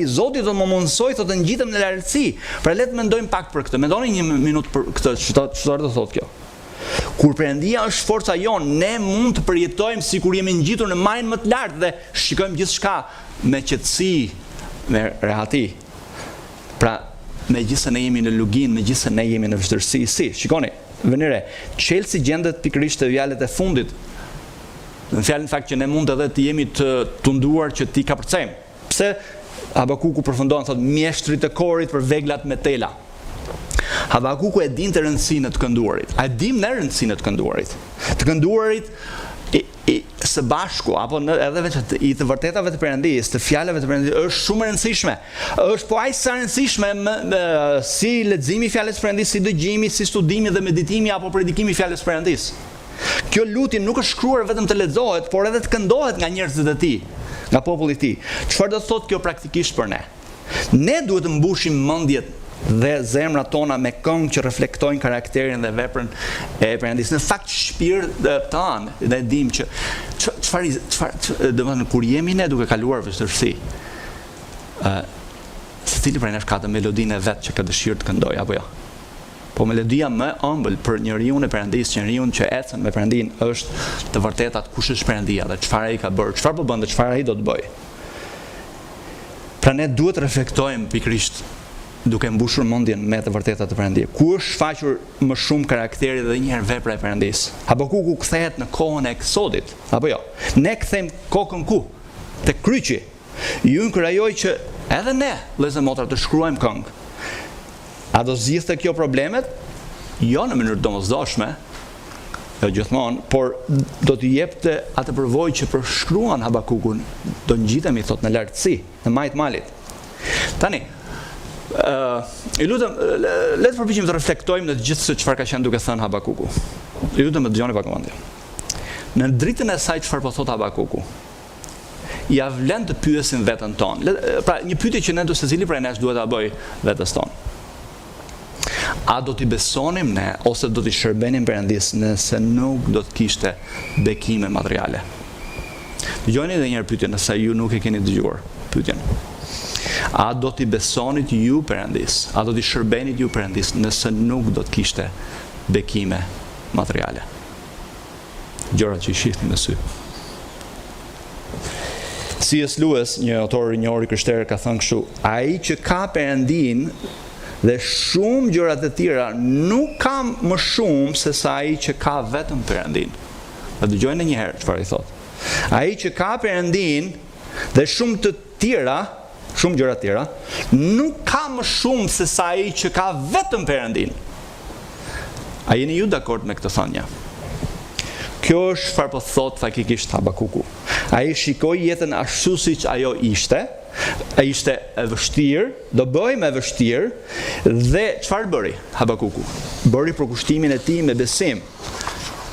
Speaker 1: Zoti do të më mundsoj të ngjitem në lartësi. Pra le të mendojmë pak për këtë. Mendoni një minutë për këtë, çfarë do thotë kjo. Kur Perëndia është forca jonë, ne mund të përjetojmë sikur jemi ngjitur në majën më të lartë dhe shikojmë gjithçka me qetësi, me rehati. Pra, megjithëse ne jemi në lugin, megjithëse ne jemi në vështirësi, shikoni, vënire, Chelsea gjendet pikërisht te fjalët e fundit. Në fjalën fakt që ne mund edhe të jemi të tunduar që ti kapërcejmë. Pse Habakuku përfundon thotë mjeshtrit e korit për veglat me tela. Habakuku e dinte rëndësinë e të kënduarit. A dim ne rëndësinë e të kënduarit? Të kënduarit së bashku apo edhe vetë i të vërtetave të Perëndisë, të fjalëve të Perëndisë është shumë e rëndësishme. Është po aq sa rëndësishme si leximi i fjalës së Perëndisë, si dëgjimi, si studimi dhe meditimi apo predikimi i fjalës së Perëndisë. Kjo lutje nuk është shkruar vetëm të lexohet, por edhe të këndohet nga njerëzit e tij, nga populli i tij. Çfarë do të thotë kjo praktikisht për ne? Ne duhet të mbushim mendjet dhe zemrat tona me këngë që reflektojnë karakterin dhe veprën e Perëndisë. Në fakt shpirtin tan, ne dim që çfarë domethënë kur jemi ne duke kaluar vështirësi. Secili prej nesh ka të melodinë e vet që ka dëshirë të këndojë apo jo. Po melodia më ëmbël për njeriu e Perëndisë, njeriu që ecën me Perëndin është të vërtetat kush është Perëndia dhe çfarë ai ka bërë, çfarë po bën dhe çfarë ai do të bëjë. Pra ne duhet të reflektojmë pikërisht duke mbushur mendjen me të vërtetat të Perëndisë. Ku është shfaqur më shumë karakteri dhe një herë vepra e Perëndisë. Habakuku kthehet në kohën e Zotit, apo jo? Ne kthejmë kokën ku? Te kryqi. Ju inkurajoj që edhe ne, vëllezër motra, të shkruajmë këngë. A do zgjidhte kjo problemet? Jo në mënyrë domosdoshme, jo gjithmonë, por do t'i jepte atë përvojë që përshkruan Habakukun, do ngjitemi thot në lartësi, në majtë malit. Tani, i lutem, le të përpiqemi të reflektojmë në të gjithë se çfarë ka qenë duke thënë Habakuku. I lutem të dëgjoni pak mendje. Në dritën e saj çfarë po thot Habakuku? Ja vlen të pyesin veten tonë. Pra, një pyetje që ne secili prej nesh duhet ta bëj vetes tonë. A do t'i besonim ne, ose do t'i shërbenim Perëndisë nëse nuk do të kishte bekime materiale? Dëgjoni edhe një herë pyetjen, nëse ju nuk e keni dëgjuar pyetjen. A do t'i besonit ju Perëndisë? A do t'i shërbenit ju Perëndisë nëse nuk do të kishte bekime materiale? Gjërat që i shihni në sy. C.S. Lewis, një autor i njohur i krishterë, ka thënë kështu: ai që ka Perëndin dhe shumë gjërat e tjera nuk ka më shumë se sa ai që ka vetëm Perëndin. Dhe dëgjojnë një herë çfarë i thotë. Ai që ka Perëndin dhe shumë gjëra të tjera, nuk ka më shumë se sa ai që ka vetëm Perëndin. A jeni ju dakord me këtë thënie? Kjo është çfarë po thotë faktikisht Habakuku. Ai shikoi jetën ashtu siç ajo ishte. Ai ishte e vështirë, do bëj me vështirë dhe çfarë bëri Habakuku? Bëri përkushtimin e tij me besim.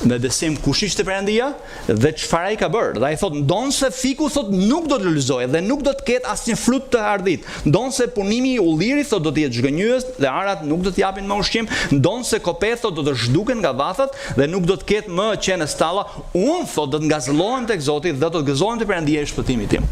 Speaker 1: Me besim kush ishte Perëndia dhe çfarë ai ka bërë. Dhe ai thotë ndonse fiku thotë nuk do të lulëzojë dhe nuk do të ketë asnjë frut të ardhit. Ndonse punimi i ullirit thotë do të jetë zhgënjyes dhe arat nuk do të japin më ushqim. Ndonse kopet thotë do të zhduken nga vathat dhe nuk do të ketë më qenë stalla. Unë thotë do të ngazëllohem tek Zoti dhe do të gëzohem te Perëndia i shpëtimit tim.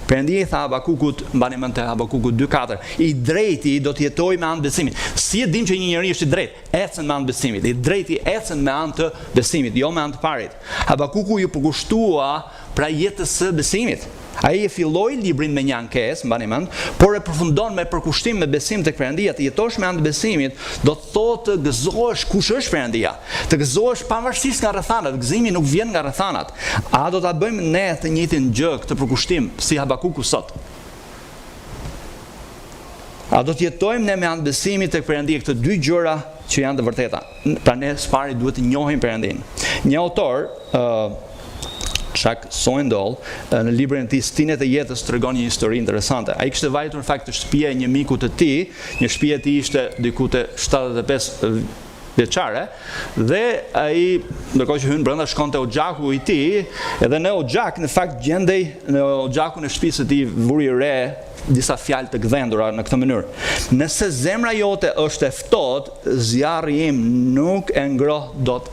Speaker 1: Perëndia i tha Habakukut, mbani mend te Habakuku 2:4, i drejti do të jetojë me anë të besimit. Si e dim që një njeri është i drejtë? Ecën me anë të besimit. I drejti ecën me anë të besimit, jo me anë të parit. Habakuku ju përkushtua pra jetës së besimit. Ai e filloi librin me një ankesë, mbani mend, por e përfundon me përkushtim me besim tek Perëndia. Të jetosh me anë të besimit, do të thotë të gëzohesh kush është Perëndia. Të gëzohesh pavarësisht nga rrethanat. Gëzimi nuk vjen nga rrethanat. A do ta bëjmë ne të njëjtin gjë këtë përkushtim si Habakuku sot? A do të jetojmë ne me anë të besimit tek Perëndia këto dy gjëra që janë të vërteta? Pra ne s'pari duhet të njohim Perëndin. Një autor, Chuck Swindoll, në librin e tij Stinet e jetës tregon një histori interesante. Ai kishte vajtur në fakt të shtëpia e një miku të tij, një shtëpi e tij ishte diku te 75 vjeçare, dhe ai ndërkohë që hyn brenda shkonte oxhaku i tij, edhe në oxhak në fakt gjendej në oxhakun e shtëpisë së tij vuri re disa fjalë të gdhendura në këtë mënyrë. Nëse zemra jote është e ftohtë, zjarri im nuk e ngroh dot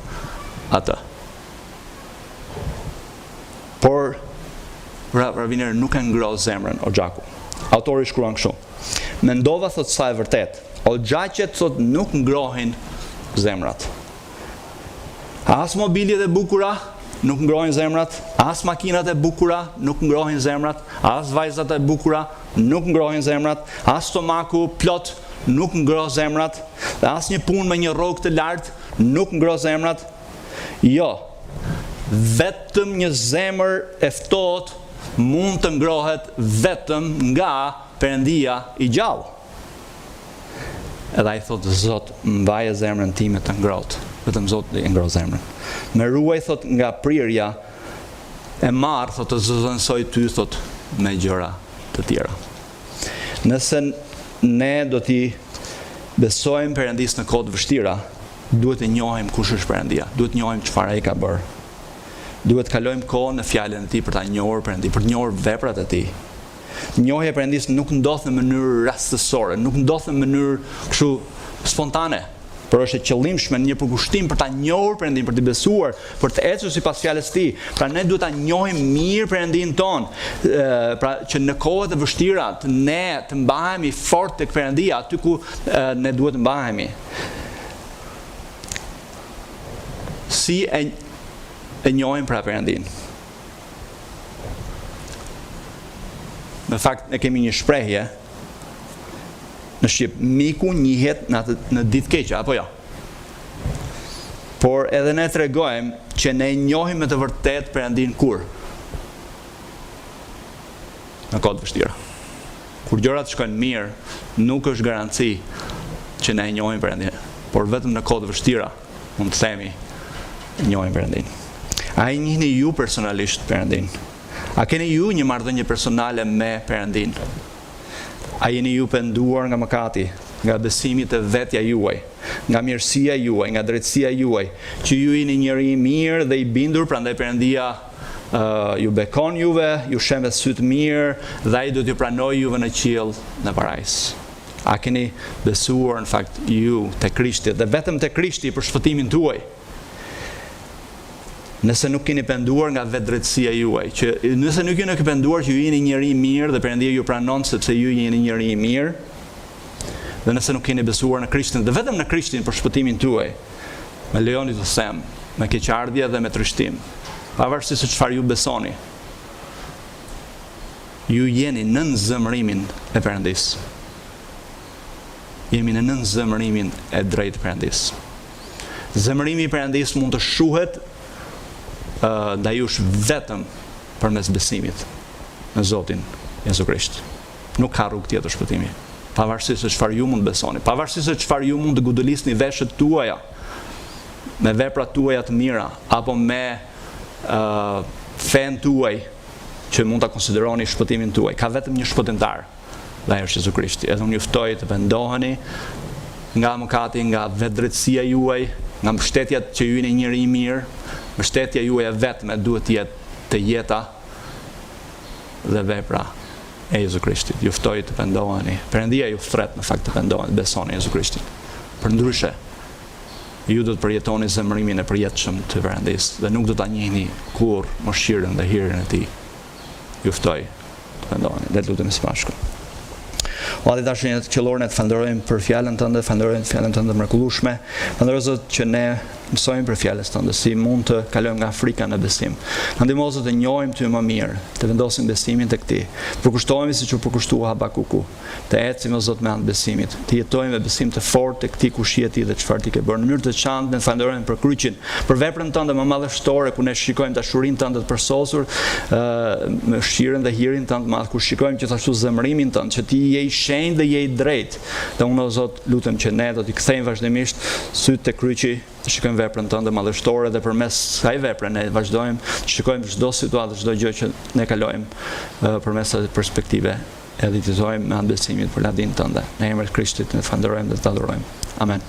Speaker 1: atë. Por Raviner nuk e ngroh zemrën oxhaku. Autori shkruan kështu: mendova thot sa e vërtet, oxhaqet thot nuk ngrohin zemrat. As mobiljet e bukura nuk ngrohin zemrat, as makinat e bukura nuk ngrohin zemrat, as vajzat e bukura nuk ngrohin zemrat, as stomaku plot nuk ngroh zemrat, dhe as një punë me një rrogë të lartë nuk ngroh zemrat. Jo, vetëm një zemër e ftohtë mund të ngrohet vetëm nga Perëndia i gjallë. Edhe ai thotë, Zot, mbaje zemrën time të ngrohtë. Vetëm Zoti e ngroh zemrën. Më ruaj thot nga prirja e marr, thot të zëvendësoj ty thot me gjëra të tjera. Nëse ne do t'i besojmë Perëndis në kohë të vështira, duhet të njohim kush është Perëndia, duhet të njohim çfarë ai ka bërë. Duhet të kalojmë kohën në fjalën e tij për ta njohur Perëndin, për të njohur veprat e tij. Njohja e Perëndis nuk ndodh në mënyrë rastësore, nuk ndodh në mënyrë kështu spontane, por është e qëllimshme në një përkushtim për ta njohur Perëndin, për të besuar, për të ecur sipas fjalës së tij. Pra ne duhet ta njohim mirë Perëndin ton, pra që në kohët e vështira ne të mbahemi fort tek Perëndia, aty ku ne duhet të mbahemi. Si e njohim pra Perëndin. Në fakt ne kemi një shprehje në shqip: miku njihet në ditë keqe, apo jo? Por edhe ne tregojmë që ne njohim me të vërtetë Perëndin kur? Në kohët vështira. Kur gjërat shkojnë mirë, nuk është garanci që ne njohim Perëndin, por vetëm në kohët vështira mund të themi njohim Perëndin. A i njihni ju personalisht Perëndin? A keni ju një marrëdhënie personale me Perëndin? A jeni ju penduar nga mëkati, nga besimit e vetja juaj, nga mirësia juaj, nga drejtësia juaj, që ju jeni njëri i mirë dhe i bindur, prandaj Perëndia ju bekon juve, ju shem me sytë mirë, dhe ai do t'ju pranojë juve në qiell në parajs. A keni besuar në fakt ju te Krishti dhe vetëm te Krishti për shpëtimin tuaj? Nëse nuk keni penduar nga vetëdrejtësia juaj, që nëse nuk jeni penduar që ju jeni njëri i mirë dhe Perëndia ju pranon sepse ju jeni njëri i mirë, dhe nëse nuk keni besuar në Krishtin dhe vetëm në Krishtin për shpëtimin tuaj, më lejoni të them me keqardhje dhe me trishtim, pavarësisht se çfarë ju besoni, ju jeni në nënzëmërimin e Perëndis. Jemi në nënzëmërimin e drejtë Perëndis. Zemërimi i Perëndis mund të shuhet ndaj jush vetëm përmes besimit në Zotin Jezu Krisht. Nuk ka rrugë tjetër shpëtimi. Pavarësisht se çfarë ju mund besoni, pavarësisht se çfarë ju mund të gudulisni veshët tuaja, me veprat tuaja të mira, apo me fen tuaj që mund ta konsideroni shpëtimin tuaj. Ka vetëm një shpëtimtar, dhe ai është Jezu Krishti. Edhe unë juftoj të pendoheni nga mëkati, nga vetëdrejtësia juaj, nga mbështetja që ju jeni njëri i mirë. Mbështetja juaj vetme duhet të jetë te jeta dhe vepra e Jezu Krishtit. Ju ftoj të pendoheni. Perëndia ju thret në fakt të pendoheni, besoni Jezu Krishtin. Përndryshe, ju do të përjetoni zemërimin e përjetshëm të Perëndis dhe nuk do ta njihni kurrë mëshirën dhe hirën e tij. Ju ftoj të pendoheni. Le të lutemi së bashku. O Ati dashurinat qellore, ne të falenderojmë për fjalën tënde, falenderojmë fjalën tënde mrekullueshme. Falenderoj Zot që ne mësojmë për fjalës tënde, si mund të kalojmë nga frika në besim. Na ndihmo Zot të njohim ty më mirë, të vendosim besimin tek ti. Përkushtohemi siç u përkushtua Habakuku, të ecim o Zot me anë të besimit, të jetojmë me besim të fortë tek ti kush je ti dhe çfarë ti ke bërë. Në mënyrë të çantë ne falenderojmë për kryqin, për veprën tënde më madhështore ku ne shikojmë dashurinë tënde të përsosur, me shiren dhe hirin tënd madh, ku shikojmë gjithashtu zemërimin tënd, që ti je i shenjtë dhe je i drejtë. Dhe unë o Zot lutem që ne do t'i kthejmë vazhdimisht syt te kryqi, të shikojmë veprën tënde madhështore dhe përmes kësaj vepre ne vazhdojmë të shikojmë çdo situatë, çdo gjë që ne kalojmë përmes asaj perspektive. Edhe të zojmë me anë besimit për lavdinë tënde. Në emrin e Krishtit ne falenderojmë dhe të adhurojmë. Amen.